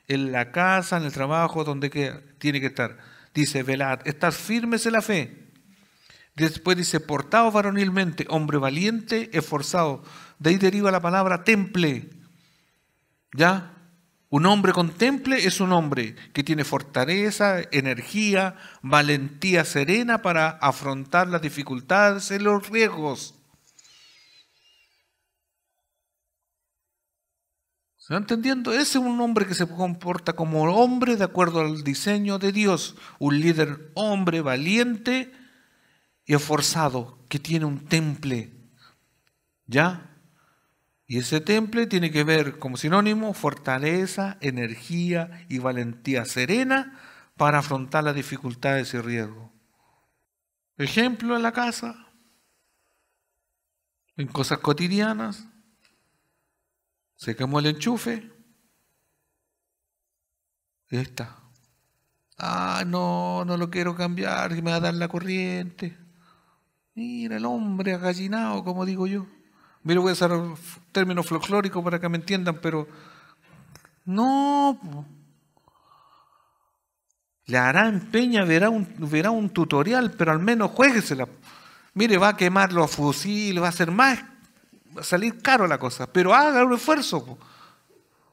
en la casa, en el trabajo, donde tiene que estar. Dice, velad, estad firmes en la fe. Después dice, portaos varonilmente, hombre valiente, esforzado. De ahí deriva la palabra temple. ¿Ya? Un hombre con temple es un hombre que tiene fortaleza, energía, valentía serena para afrontar las dificultades y los riesgos. ¿Se va entendiendo? Ese es un hombre que se comporta como hombre de acuerdo al diseño de Dios. Un líder hombre valiente y esforzado que tiene un temple. ¿Ya? Y ese temple tiene que ver como sinónimo fortaleza, energía y valentía serena para afrontar las dificultades y riesgos. Ejemplo en la casa, en cosas cotidianas, se quemó el enchufe, y ahí está. No lo quiero cambiar, que me va a dar la corriente. Mira el hombre agallinado, como digo yo. Mira, voy a usar términos folclóricos para que me entiendan, pero no. Le hará empeño, verá un tutorial, pero al menos juéguesela. Mire, va a quemar los fusiles, va a salir caro la cosa, pero haga un esfuerzo.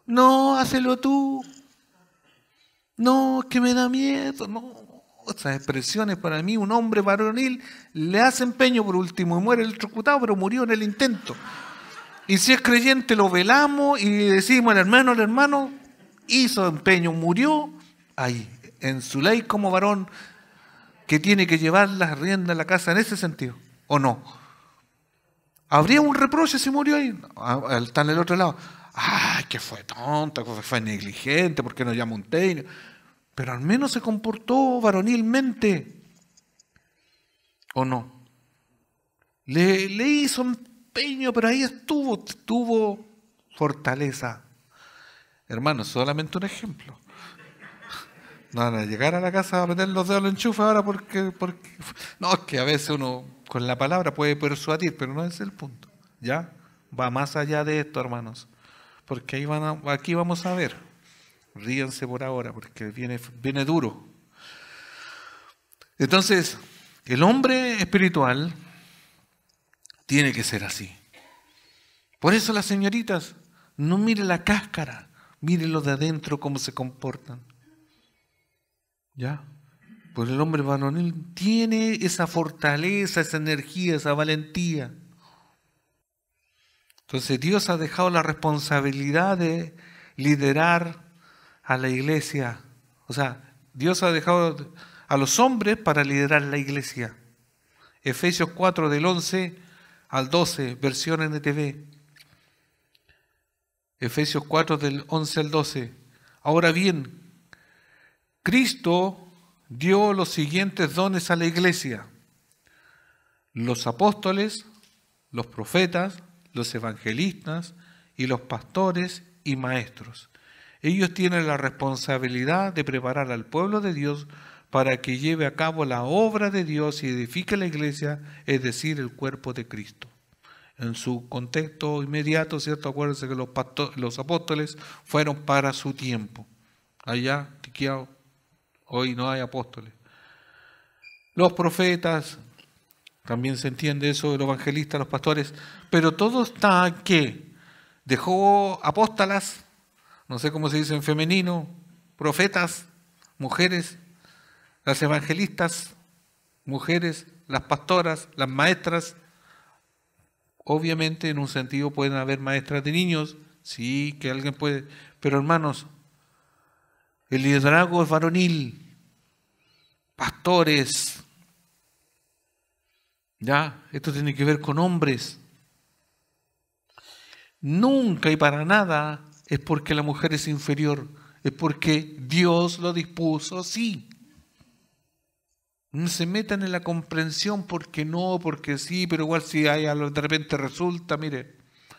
No, hácelo tú. No, que me da miedo. No, esas expresiones para mí, un hombre varonil le hace empeño por último y muere electrocutado, pero murió en el intento. Y si es creyente lo velamos y decimos el hermano hizo empeño, murió ahí, en su ley como varón que tiene que llevar las riendas de la casa en ese sentido, ¿o no? ¿Habría un reproche si murió ahí? Está en el otro lado. Que fue tonta, que fue negligente, porque no llama un técnico. Pero al menos se comportó varonilmente, ¿o no? Le hizo empeño, pero ahí tuvo fortaleza. Hermanos, solamente un ejemplo. No van a llegar a la casa a meter los dedos al enchufe ahora porque no, es que a veces uno con la palabra puede persuadir, pero no es el punto. ¿Ya? Va más allá de esto, hermanos. Porque aquí vamos a ver. Ríanse por ahora, porque viene duro. Entonces, el hombre espiritual tiene que ser así. Por eso las señoritas, no miren la cáscara, miren lo de adentro, cómo se comportan. ¿Ya? Pues el hombre varonil tiene esa fortaleza, esa energía, esa valentía. Entonces Dios ha dejado la responsabilidad de liderar a la iglesia. O sea, Dios ha dejado a los hombres para liderar la iglesia. Efesios 4 del 11 al 12, versión NTV. Efesios 4 del 11 al 12. Ahora bien, Cristo dio los siguientes dones a la iglesia: los apóstoles, los profetas, los evangelistas y los pastores y maestros. Ellos tienen la responsabilidad de preparar al pueblo de Dios para que lleve a cabo la obra de Dios y edifique la iglesia, es decir, el cuerpo de Cristo. En su contexto inmediato, ¿cierto? Acuérdense que los apóstoles fueron para su tiempo. Allá, tiqueado, hoy no hay apóstoles. Los profetas, también se entiende eso, los evangelistas, los pastores, pero todo está que dejó apóstolas, no sé cómo se dice en femenino, profetas, mujeres, las evangelistas, mujeres, las pastoras, las maestras. Obviamente en un sentido pueden haber maestras de niños, sí, que alguien puede, pero hermanos, el liderazgo es varonil, pastores, ya, esto tiene que ver con hombres. Nunca y para nada es porque la mujer es inferior, es porque Dios lo dispuso así. No se metan en la comprensión porque no, porque sí, pero igual si hay algo, de repente resulta, mire,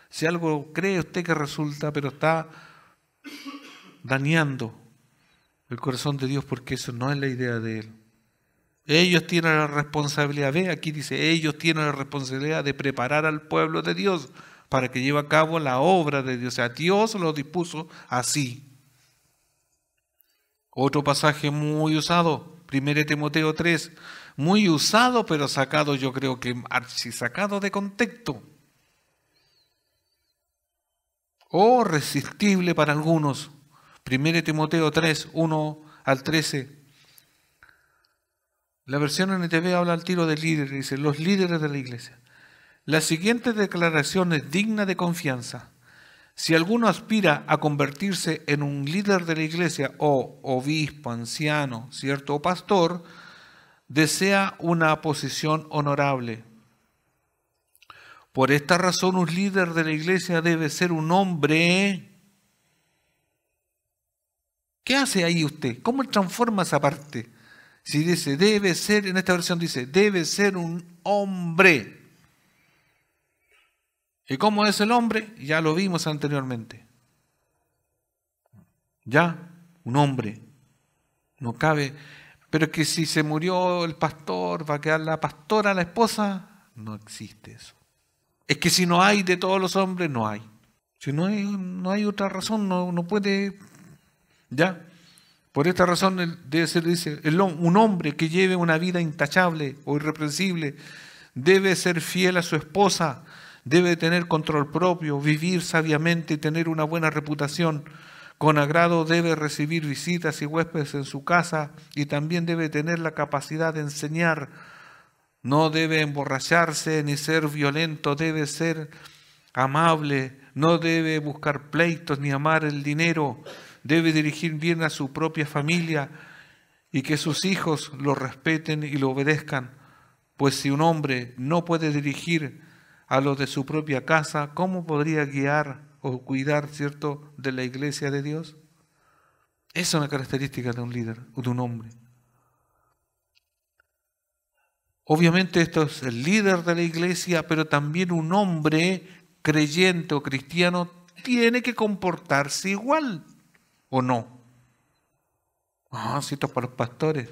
si algo cree usted que resulta, pero está dañando el corazón de Dios porque eso no es la idea de Él. Ellos tienen la responsabilidad, ve, aquí dice, ellos tienen la responsabilidad de preparar al pueblo de Dios para que lleve a cabo la obra de Dios. O sea, Dios lo dispuso así. Otro pasaje muy usado, 1 Timoteo 3, muy usado, pero sacado, yo creo que archisacado de contexto. O resistible para algunos. 1 Timoteo 3, 1 al 13. La versión NTV habla al tiro del líder, dice, los líderes de la iglesia. La siguiente declaración es digna de confianza. Si alguno aspira a convertirse en un líder de la iglesia o obispo, anciano, ¿cierto? O pastor, desea una posición honorable. Por esta razón, un líder de la iglesia debe ser un hombre. ¿Qué hace ahí usted? ¿Cómo transforma esa parte? Si dice, debe ser, en esta versión dice, debe ser un hombre. ¿Y cómo es el hombre? Ya lo vimos anteriormente. Ya, un hombre. No cabe. Pero es que si se murió el pastor, va a quedar la pastora, la esposa. No existe eso. Es que si no hay de todos los hombres, no hay. Si no hay otra razón, no puede. Ya. Por esta razón debe ser, dice, un hombre que lleve una vida intachable o irreprensible debe ser fiel a su esposa. Debe tener control propio, vivir sabiamente y tener una buena reputación. Con agrado debe recibir visitas y huéspedes en su casa y también debe tener la capacidad de enseñar. No debe emborracharse ni ser violento, debe ser amable, no debe buscar pleitos ni amar el dinero. Debe dirigir bien a su propia familia y que sus hijos lo respeten y lo obedezcan. Pues si un hombre no puede dirigir a los de su propia casa, ¿cómo podría guiar o cuidar, ¿cierto?, de la iglesia de Dios? Esa es una característica de un líder, de un hombre. Obviamente esto es el líder de la iglesia, pero también un hombre creyente o cristiano tiene que comportarse igual, ¿o no? Si esto es para los pastores.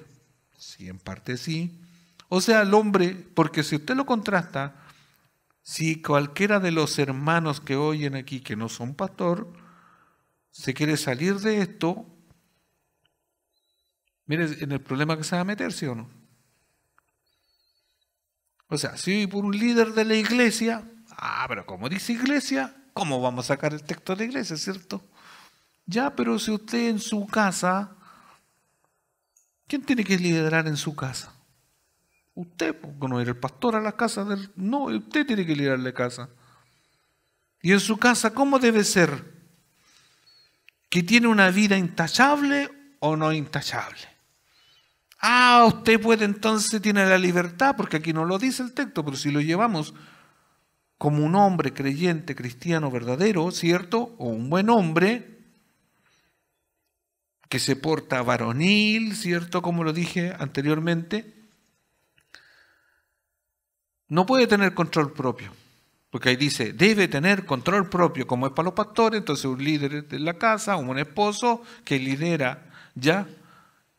Sí, en parte sí. O sea, el hombre, porque si usted lo contrasta, si cualquiera de los hermanos que oyen aquí, que no son pastor, se quiere salir de esto, mire en el problema que se va a meter, ¿sí o no? O sea, si por un líder de la iglesia, pero como dice iglesia, ¿cómo vamos a sacar el texto de la iglesia, cierto? Ya, pero si usted en su casa, ¿quién tiene que liderar en su casa? Usted, porque no era el pastor a la casa del... No, usted tiene que liderar la casa. Y en su casa, ¿cómo debe ser? ¿Que tiene una vida intachable o no intachable? Ah, usted puede entonces, tiene la libertad, porque aquí no lo dice el texto, pero si lo llevamos como un hombre creyente, cristiano, verdadero, ¿cierto? O un buen hombre que se porta varonil, ¿cierto? Como lo dije anteriormente, no puede tener control propio. Porque ahí dice, debe tener control propio, como es para los pastores, entonces un líder de la casa, un esposo que lidera ya,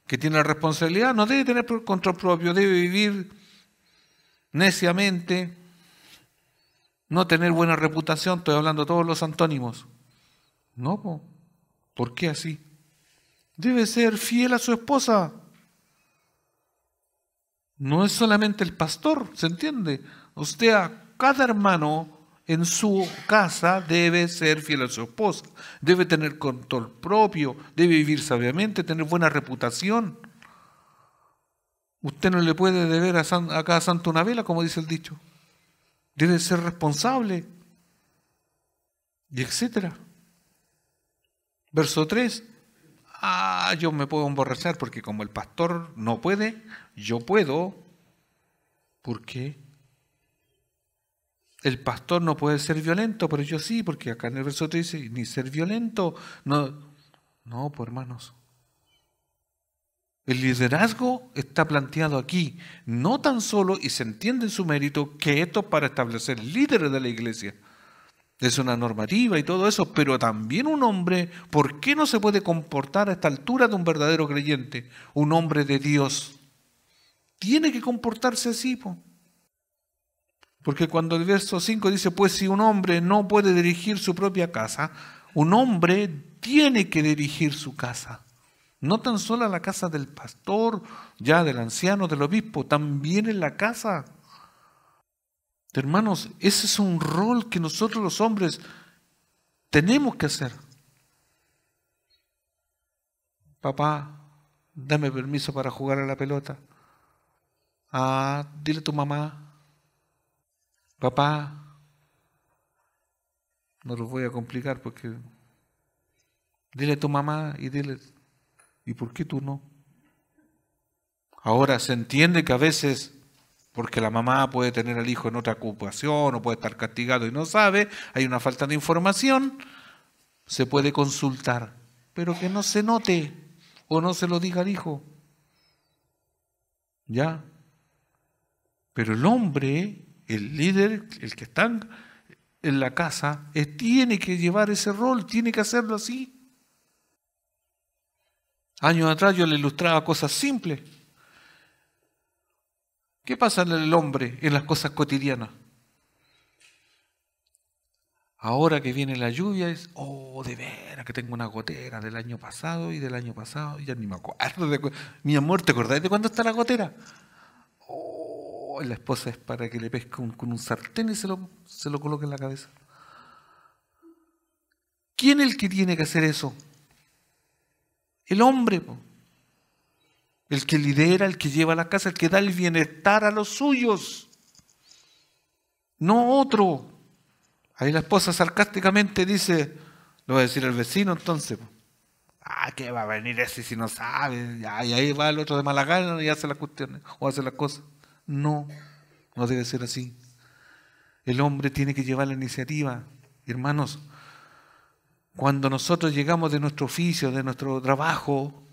que tiene la responsabilidad, no debe tener control propio, debe vivir neciamente, no tener buena reputación, estoy hablando de todos los antónimos. No, ¿por qué así? Debe ser fiel a su esposa. No es solamente el pastor, ¿se entiende? Usted a cada hermano en su casa debe ser fiel a su esposa, debe tener control propio, debe vivir sabiamente, tener buena reputación. Usted no le puede deber a cada santo una vela, como dice el dicho. Debe ser responsable, y etcétera. Verso 3. Yo me puedo emborrachar porque como el pastor no puede, yo puedo. ¿Por qué? El pastor no puede ser violento, pero yo sí, porque acá en el verso 3 dice, ni ser violento. No, pues hermanos. El liderazgo está planteado aquí, no tan solo, y se entiende en su mérito, que esto es para establecer líderes de la iglesia. Es una normativa y todo eso, pero también un hombre, ¿por qué no se puede comportar a esta altura de un verdadero creyente? Un hombre de Dios. Tiene que comportarse así, po. Porque cuando el verso 5 dice, pues si un hombre no puede dirigir su propia casa, un hombre tiene que dirigir su casa. No tan solo a la casa del pastor, ya del anciano, del obispo, también en la casa. Hermanos, ese es un rol que nosotros los hombres tenemos que hacer. Papá, dame permiso para jugar a la pelota. Dile a tu mamá. Papá, no los voy a complicar porque dile a tu mamá y dile, ¿y por qué tú no? Ahora se entiende que a veces, porque la mamá puede tener al hijo en otra ocupación o puede estar castigado y no sabe, hay una falta de información, se puede consultar, pero que no se note o no se lo diga al hijo. ¿Ya? Pero el hombre, el líder, el que está en la casa, tiene que llevar ese rol, tiene que hacerlo así. Años atrás yo le ilustraba cosas simples. ¿Qué pasa en el hombre en las cosas cotidianas? Ahora que viene la lluvia es, de veras que tengo una gotera del año pasado y del año pasado, ya ni me acuerdo. Mi amor, ¿te acordás de cuándo está la gotera? La esposa es para que le pesque con un sartén y se lo coloque en la cabeza. ¿Quién es el que tiene que hacer eso? El hombre, el que lidera, el que lleva la casa, el que da el bienestar a los suyos, no otro. Ahí la esposa sarcásticamente dice, lo va a decir el vecino entonces, ¿qué va a venir ese si no sabe? Y ahí va el otro de mala gana y hace las cuestiones o hace las cosas. No debe ser así. El hombre tiene que llevar la iniciativa. Hermanos, cuando nosotros llegamos de nuestro oficio, de nuestro trabajo,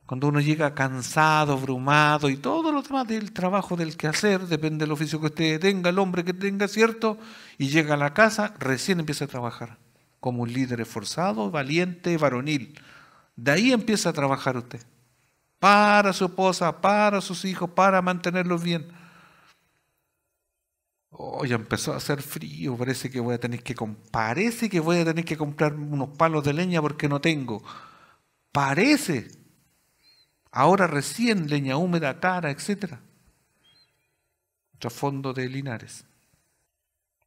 cuando uno llega cansado, abrumado y todo lo demás del trabajo, del quehacer, depende del oficio que usted tenga, el hombre que tenga, ¿cierto? Y llega a la casa, recién empieza a trabajar como un líder esforzado, valiente, varonil. De ahí empieza a trabajar usted. Para su esposa, para sus hijos, para mantenerlos bien. Ya empezó a hacer frío, parece que voy a tener que comprar unos palos de leña porque no tengo. Parece. Ahora recién leña húmeda, cara, etc. Trasfondo de Linares.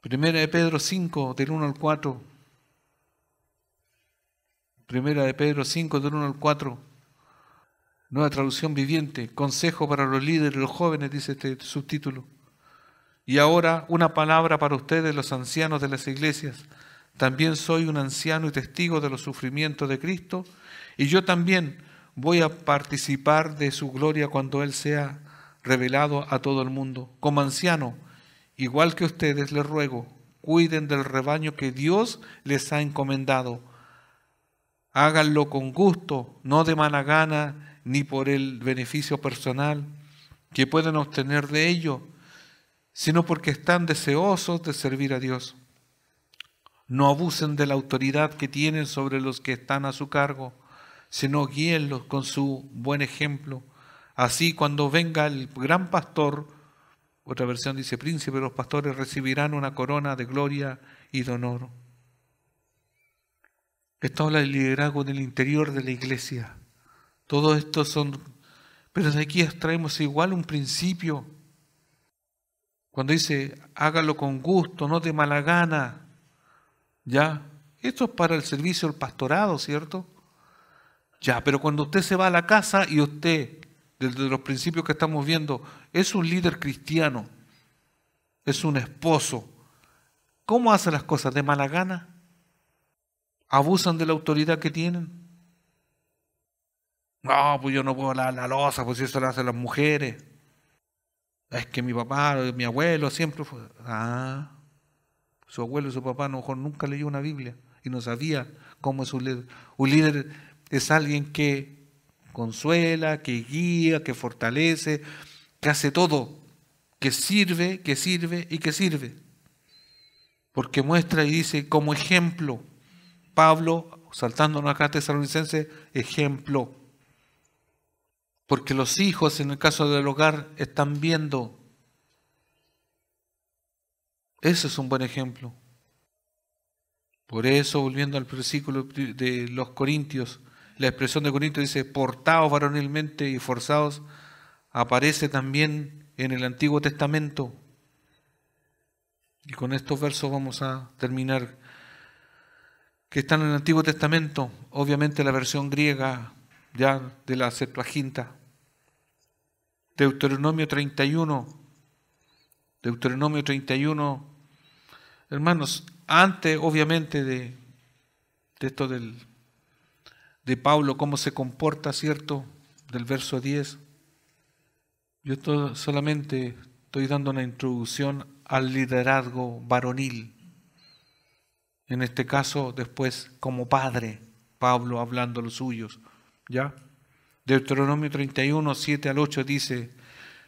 Primera de Pedro 5, del 1 al 4. Primera de Pedro 5, del 1 al 4. Nueva traducción viviente. Consejo para los líderes y los jóvenes, dice este subtítulo. Y ahora una palabra para ustedes, los ancianos de las iglesias. También soy un anciano y testigo de los sufrimientos de Cristo. Y yo también, voy a participar de su gloria cuando Él sea revelado a todo el mundo. Como anciano, igual que ustedes, les ruego, cuiden del rebaño que Dios les ha encomendado. Háganlo con gusto, no de mala gana, ni por el beneficio personal que pueden obtener de ello, sino porque están deseosos de servir a Dios. No abusen de la autoridad que tienen sobre los que están a su cargo, sino guíenlos con su buen ejemplo. Así, cuando venga el gran pastor, otra versión dice príncipe, los pastores recibirán una corona de gloria y de honor. Esto habla del liderazgo del interior de la iglesia. Todo esto son... Pero de aquí extraemos igual un principio. Cuando dice, hágalo con gusto, no de mala gana. ¿Ya? Esto es para el servicio del pastorado, ¿cierto? Ya, pero cuando usted se va a la casa y usted, desde los principios que estamos viendo, es un líder cristiano, es un esposo, ¿cómo hace las cosas? ¿De mala gana? ¿Abusan de la autoridad que tienen? No, pues yo no puedo lavar la loza, pues eso lo hacen las mujeres. Es que mi papá, mi abuelo siempre fue... Su abuelo y su papá a lo mejor nunca leyó una Biblia y no sabía cómo es un líder. Un líder es alguien que consuela, que guía, que fortalece, que hace todo, que sirve y que sirve. Porque muestra y dice como ejemplo, Pablo, saltándonos acá a Tesalonicenses, ejemplo. Porque los hijos, en el caso del hogar, están viendo. Eso es un buen ejemplo. Por eso, volviendo al versículo de los Corintios, la expresión de Corintios dice, portaos varonilmente y forzados, aparece también en el Antiguo Testamento. Y con estos versos vamos a terminar. Que están en el Antiguo Testamento, obviamente la versión griega ya de la Septuaginta. Deuteronomio 31. Deuteronomio 31. Hermanos, antes obviamente de esto de Pablo, cómo se comporta, ¿cierto? Del verso 10. Yo solamente estoy dando una introducción al liderazgo varonil. En este caso, después, como padre, Pablo hablando a los suyos, ¿ya? Deuteronomio 31, 7 al 8 dice,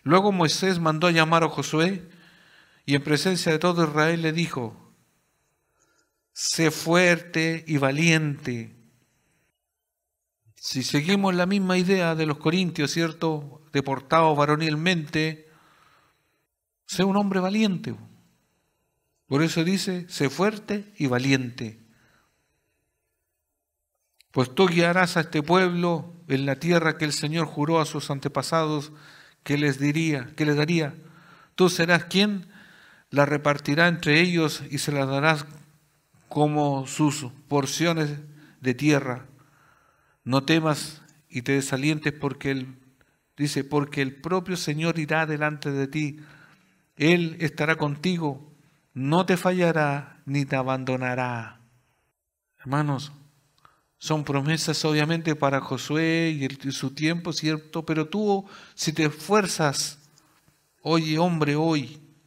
luego Moisés mandó a llamar a Josué y en presencia de todo Israel le dijo, sé fuerte y valiente. Si seguimos la misma idea de los corintios, ¿cierto? Deportados varonilmente, sé un hombre valiente. Por eso dice, sé fuerte y valiente. Pues tú guiarás a este pueblo en la tierra que el Señor juró a sus antepasados que les daría. Tú serás quien la repartirá entre ellos y se la darás como sus porciones de tierra. No temas y te desalientes porque el propio Señor irá delante de ti. Él estará contigo, no te fallará ni te abandonará. Hermanos, son promesas obviamente para Josué y su tiempo, ¿cierto? Pero tú, si te esfuerzas,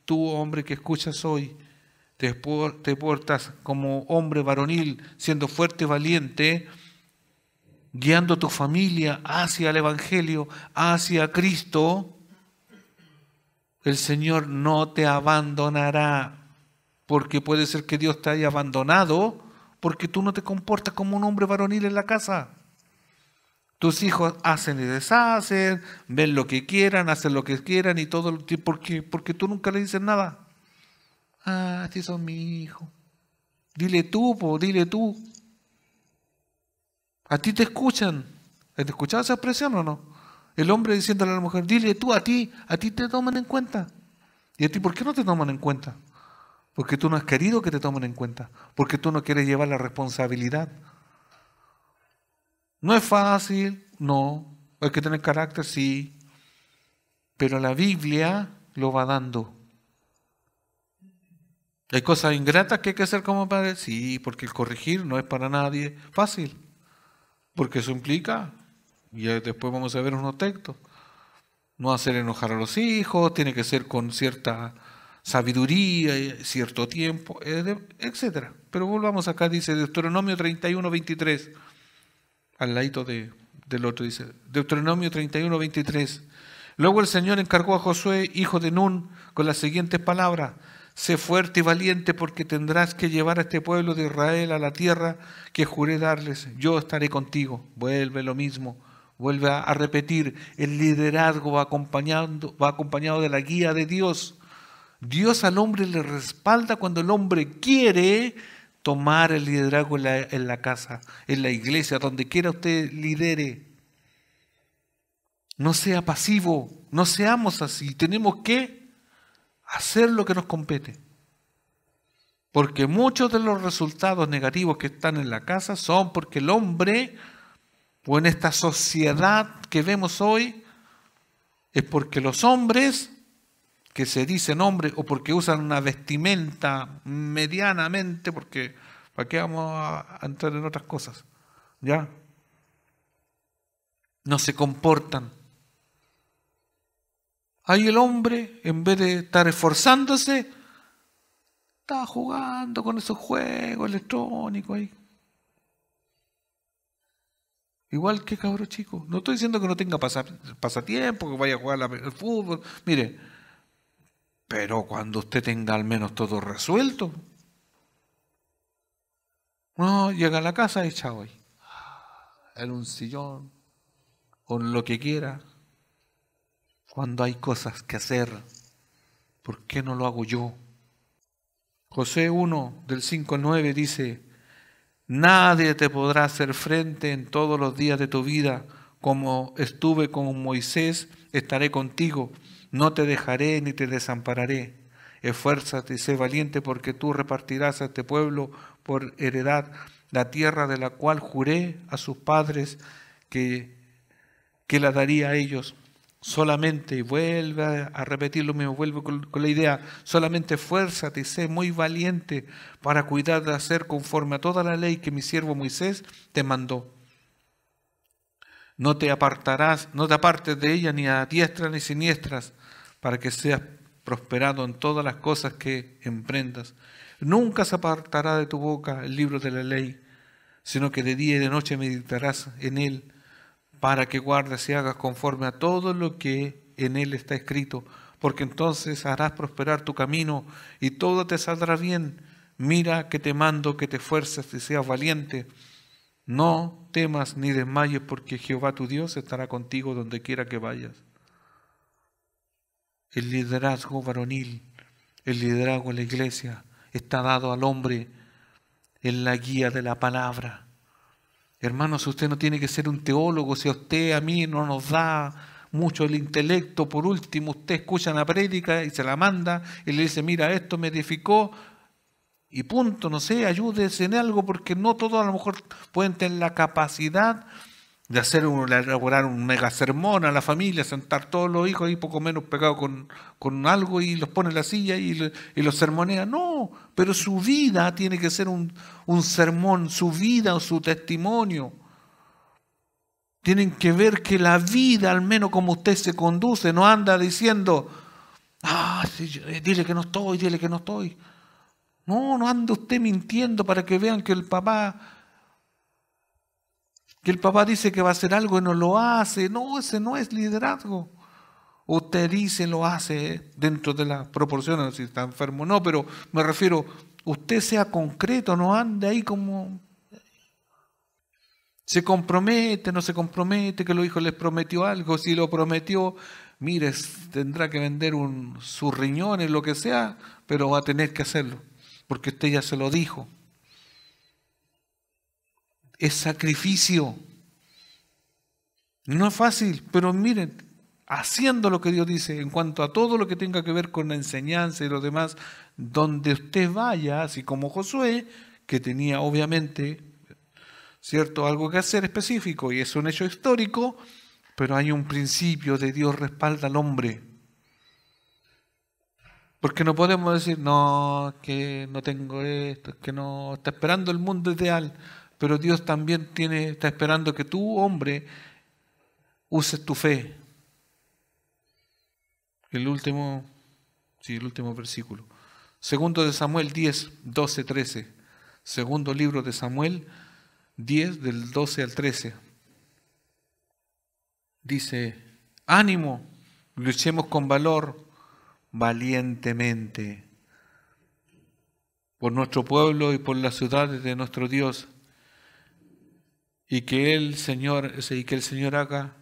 tú hombre que escuchas hoy, te portas como hombre varonil, siendo fuerte y valiente, guiando a tu familia hacia el Evangelio, hacia Cristo, el Señor no te abandonará, porque puede ser que Dios te haya abandonado porque tú no te comportas como un hombre varonil en la casa. Tus hijos hacen y deshacen, ven lo que quieran, hacen lo que quieran y todo, porque tú nunca le dices nada. Así son mi hijo. Dile tú, dile tú. A ti te escuchan. ¿Has escuchado esa expresión o no? El hombre diciéndole a la mujer, dile tú, a ti te toman en cuenta. ¿Y a ti por qué no te toman en cuenta? Porque tú no has querido que te tomen en cuenta. Porque tú no quieres llevar la responsabilidad. No es fácil, no. Hay que tener carácter, sí. Pero la Biblia lo va dando. ¿Hay cosas ingratas que hay que hacer como padre? Sí, porque el corregir no es para nadie fácil. Porque eso implica Y después vamos a ver unos textos. No hacer enojar a los hijos, tiene que ser con cierta sabiduría, cierto tiempo, etcétera. Pero volvamos acá, dice Deuteronomio 31, 23, al ladito del otro, dice Deuteronomio 31, 23. Luego el Señor encargó a Josué, hijo de Nun, con las siguientes palabras: sé fuerte y valiente, porque tendrás que llevar a este pueblo de Israel a la tierra que juré darles. Yo estaré contigo. Vuelve lo mismo. Vuelve a repetir, el liderazgo va acompañado de la guía de Dios. Dios al hombre le respalda cuando el hombre quiere tomar el liderazgo en la casa, en la iglesia, donde quiera usted lidere. No sea pasivo, no seamos así. Tenemos que hacer lo que nos compete. Porque muchos de los resultados negativos que están en la casa son porque el hombre, o en esta sociedad que vemos hoy, es porque los hombres que se dicen hombres o porque usan una vestimenta medianamente, porque ¿para qué vamos a entrar en otras cosas? ¿Ya? No se comportan. Ahí el hombre, en vez de estar esforzándose, está jugando con esos juegos electrónicos ahí. Igual que cabro chico. No estoy diciendo que no tenga pasatiempo, que vaya a jugar al fútbol. Mire, pero cuando usted tenga al menos todo resuelto. No, llega a la casa y chao ahí. En un sillón, o en lo que quiera. Cuando hay cosas que hacer, ¿por qué no lo hago yo? José 1, del 5 al 9 dice: nadie te podrá hacer frente en todos los días de tu vida. Como estuve con Moisés, estaré contigo. No te dejaré ni te desampararé. Esfuérzate y sé valiente, porque tú repartirás a este pueblo por heredad la tierra de la cual juré a sus padres que la daría a ellos. Solamente, y vuelve a repetir lo mismo, vuelve con la idea, solamente esfuérzate y sé muy valiente para cuidar de hacer conforme a toda la ley que mi siervo Moisés te mandó. No te apartes de ella ni a diestra ni siniestras, para que seas prosperado en todas las cosas que emprendas. Nunca se apartará de tu boca el libro de la ley, sino que de día y de noche meditarás en él, para que guardes y hagas conforme a todo lo que en él está escrito, porque entonces harás prosperar tu camino y todo te saldrá bien. Mira que te mando que te esfuerces y seas valiente. No temas ni desmayes, porque Jehová tu Dios estará contigo donde quiera que vayas. El liderazgo varonil, el liderazgo en la iglesia está dado al hombre en la guía de la palabra. Hermanos, usted no tiene que ser un teólogo. Si a usted, a mí, no nos da mucho el intelecto, por último, usted escucha una prédica y se la manda y le dice: mira, esto me edificó y punto, no sé, ayúdese en algo, porque no todos a lo mejor pueden tener la capacidad de elaborar un mega sermón a la familia, sentar todos los hijos ahí poco menos pegados con algo y los pone en la silla y los sermonea. No, pero su vida tiene que ser un sermón, su vida o su testimonio. Tienen que ver que la vida, al menos como usted se conduce, no anda diciendo: sí, dile que no estoy, dile que no estoy. No anda usted mintiendo para que vean que el papá dice que va a hacer algo y no lo hace. No, ese no es liderazgo. Usted dice, lo hace dentro de las proporciones, no sé si está enfermo o no, pero me refiero, usted sea concreto, no ande ahí como... Se compromete, no se compromete, que los hijos les prometió algo. Si lo prometió, mire, tendrá que vender sus riñones, lo que sea, pero va a tener que hacerlo, porque usted ya se lo dijo. Es sacrificio. No es fácil, pero miren, haciendo lo que Dios dice en cuanto a todo lo que tenga que ver con la enseñanza y lo demás, donde usted vaya, así como Josué, que tenía obviamente, ¿cierto?, algo que hacer específico, y es un hecho histórico, pero hay un principio de Dios respalda al hombre. Porque no podemos decir: no, que no tengo esto, que no, está esperando el mundo ideal. Pero Dios también está esperando que tú, hombre, uses tu fe. El último versículo. Segundo de Samuel 10, 12, 13. Segundo libro de Samuel 10, del 12 al 13. Dice, ánimo, luchemos con valor, valientemente, por nuestro pueblo y por las ciudades de nuestro Dios, y que el Señor haga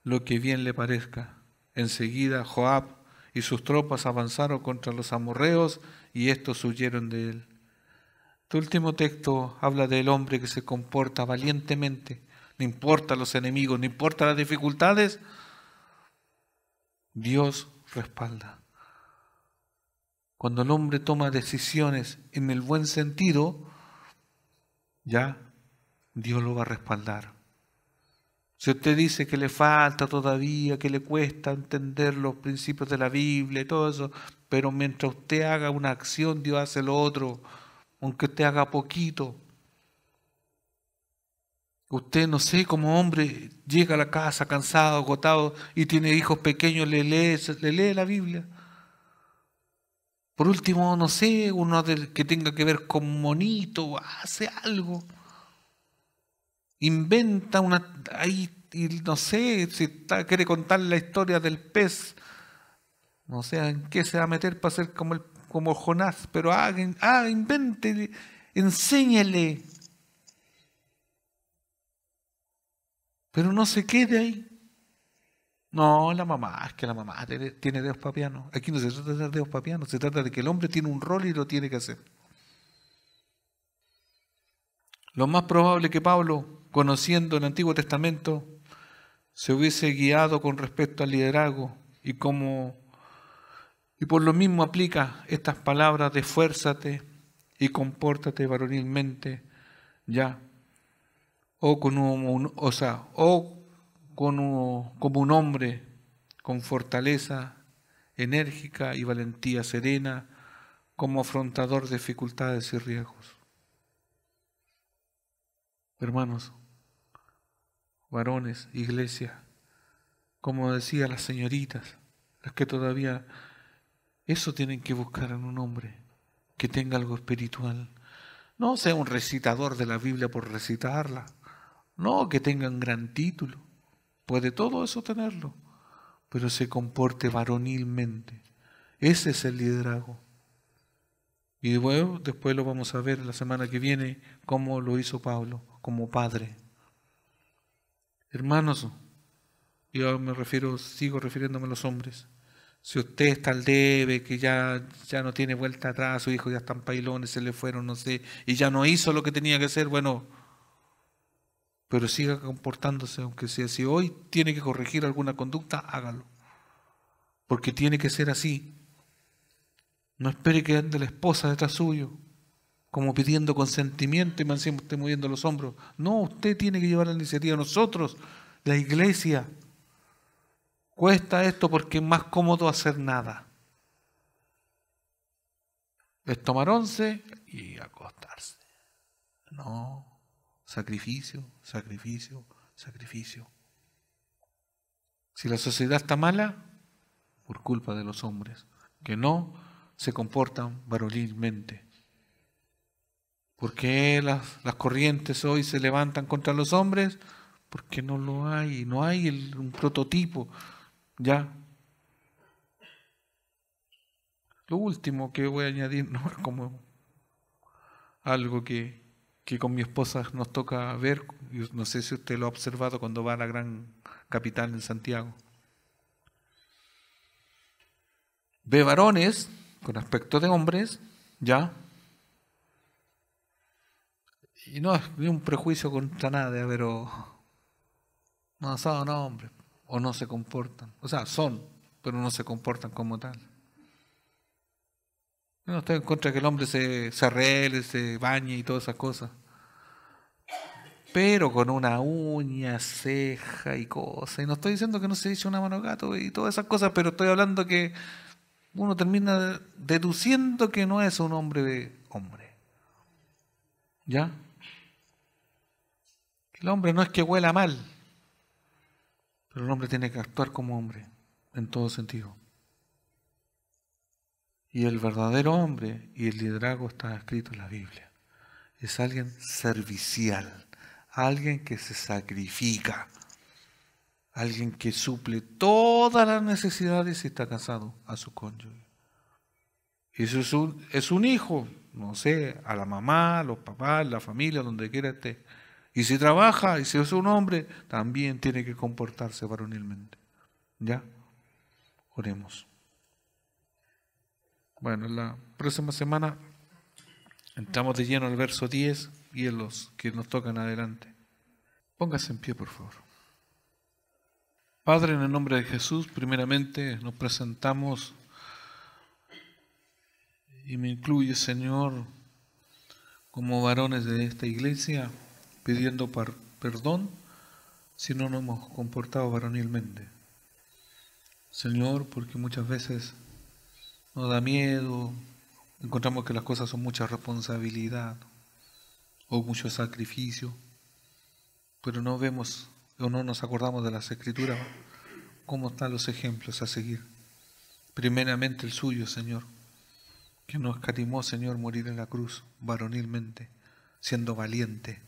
lo que bien le parezca. Enseguida Joab y sus tropas avanzaron contra los amorreos y estos huyeron de él. Este último texto habla del hombre que se comporta valientemente, no importa los enemigos, no importa las dificultades, Dios respalda. Cuando el hombre toma decisiones en el buen sentido, ya Dios lo va a respaldar. Si usted dice que le falta todavía, que le cuesta entender los principios de la Biblia y todo eso, pero mientras usted haga una acción, Dios hace lo otro, aunque usted haga poquito. Usted, no sé, como hombre, llega a la casa cansado, agotado y tiene hijos pequeños, le lee la Biblia. Por último, no sé, uno que tenga que ver con monito, hace algo. Inventa ahí, y no sé, si quiere contar la historia del pez, no sé en qué se va a meter para ser como Jonás, pero invente, enséñele. Pero no se quede ahí. No, es que la mamá tiene dedos papianos. Aquí no se trata de dedos papianos, se trata de que el hombre tiene un rol y lo tiene que hacer. Lo más probable es que Pablo, conociendo el Antiguo Testamento, se hubiese guiado con respecto al liderazgo y por lo mismo aplica estas palabras de esfuérzate y compórtate varonilmente, ya, como un hombre con fortaleza enérgica y valentía serena, como afrontador de dificultades y riesgos. Hermanos, varones, iglesia, como decía las señoritas, las que todavía eso tienen que buscar en un hombre, que tenga algo espiritual. No sea un recitador de la Biblia por recitarla, no que tenga un gran título, puede todo eso tenerlo, pero se comporte varonilmente. Ese es el liderazgo. Y bueno, después lo vamos a ver la semana que viene, cómo lo hizo Pablo como padre. Hermanos, yo sigo refiriéndome a los hombres. Si usted está al debe, que ya no tiene vuelta atrás, su hijo ya están pailones, se le fueron, no sé, y ya no hizo lo que tenía que hacer, bueno, pero siga comportándose, aunque sea. Si hoy tiene que corregir alguna conducta, hágalo. Porque tiene que ser así. No espere que ande la esposa detrás suyo, como pidiendo consentimiento y me esté moviendo los hombros. No, usted tiene que llevar la iniciativa. Nosotros, la iglesia, cuesta esto porque es más cómodo hacer nada. Es tomar 11 y acostarse. No, sacrificio, sacrificio, sacrificio. Si la sociedad está mala, por culpa de los hombres, que no se comportan varonilmente. ¿Por qué las corrientes hoy se levantan contra los hombres? Porque no lo hay, no hay un prototipo. Ya. Lo último que voy a añadir, no es como algo que con mi esposa nos toca ver, no sé si usted lo ha observado cuando va a la gran capital en Santiago. Ve varones con aspecto de hombres, ya. Y no es ni un prejuicio contra nada, pero no son hombres, o no se comportan. O sea, son, pero no se comportan como tal. Yo no estoy en contra de que el hombre se arregle, se bañe y todas esas cosas. Pero con una uña, ceja y cosas. Y no estoy diciendo que no se eche una mano gato y todas esas cosas, pero estoy hablando que uno termina deduciendo que no es un hombre de hombre. ¿Ya? El hombre no es que huela mal, Pero el hombre tiene que actuar como hombre, en todo sentido. Y el verdadero hombre y el liderazgo está escrito en la Biblia. Es alguien servicial, alguien que se sacrifica, alguien que suple todas las necesidades y está casado a su cónyuge. Eso es un hijo, no sé, a la mamá, a los papás, la familia, donde quiera esté. Y si trabaja y si es un hombre, también tiene que comportarse varonilmente. ¿Ya? Oremos. Bueno, la próxima semana entramos de lleno al verso 10 y en los que nos tocan adelante. Póngase en pie, por favor. Padre, en el nombre de Jesús, primeramente nos presentamos y me incluye, Señor, como varones de esta iglesia, pidiendo perdón si no nos hemos comportado varonilmente. Señor, porque muchas veces nos da miedo, encontramos que las cosas son mucha responsabilidad o mucho sacrificio, pero no vemos o no nos acordamos de las Escrituras, cómo están los ejemplos a seguir. Primeramente el suyo, Señor, que nos escatimó, Señor, morir en la cruz varonilmente, siendo valiente.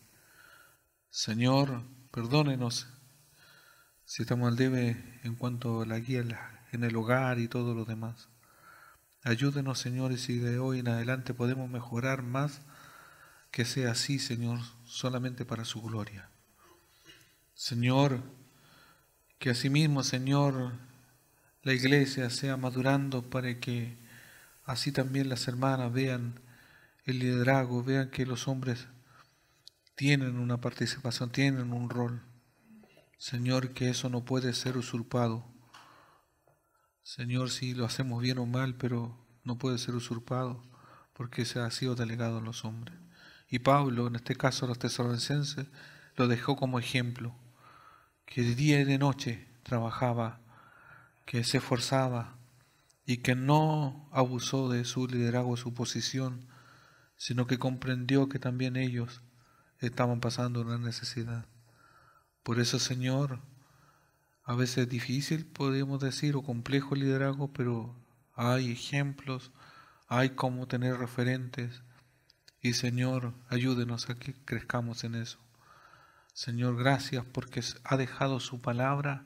Señor, perdónenos si estamos al debe en cuanto a la guía en el hogar y todo lo demás. Ayúdenos, Señor, y si de hoy en adelante podemos mejorar más, que sea así, Señor, solamente para su gloria. Señor, que asimismo, Señor, la iglesia sea madurando para que así también las hermanas vean el liderazgo, vean que los hombres tienen una participación, tienen un rol. Señor, que eso no puede ser usurpado. Señor, si lo hacemos bien o mal, pero no puede ser usurpado, porque se ha sido delegado a los hombres. Y Pablo, en este caso a los tesalonicenses, lo dejó como ejemplo, que de día y de noche trabajaba, que se esforzaba y que no abusó de su liderazgo, su posición, sino que comprendió que también ellos estaban pasando una necesidad. Por eso, Señor, a veces es difícil, podemos decir, o complejo el liderazgo, pero hay ejemplos, hay cómo tener referentes. Y Señor, ayúdenos a que crezcamos en eso. Señor, gracias porque ha dejado su palabra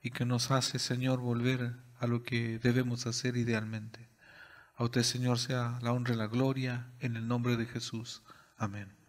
y que nos hace, Señor, volver a lo que debemos hacer idealmente. A usted, Señor, sea la honra y la gloria en el nombre de Jesús. Amén.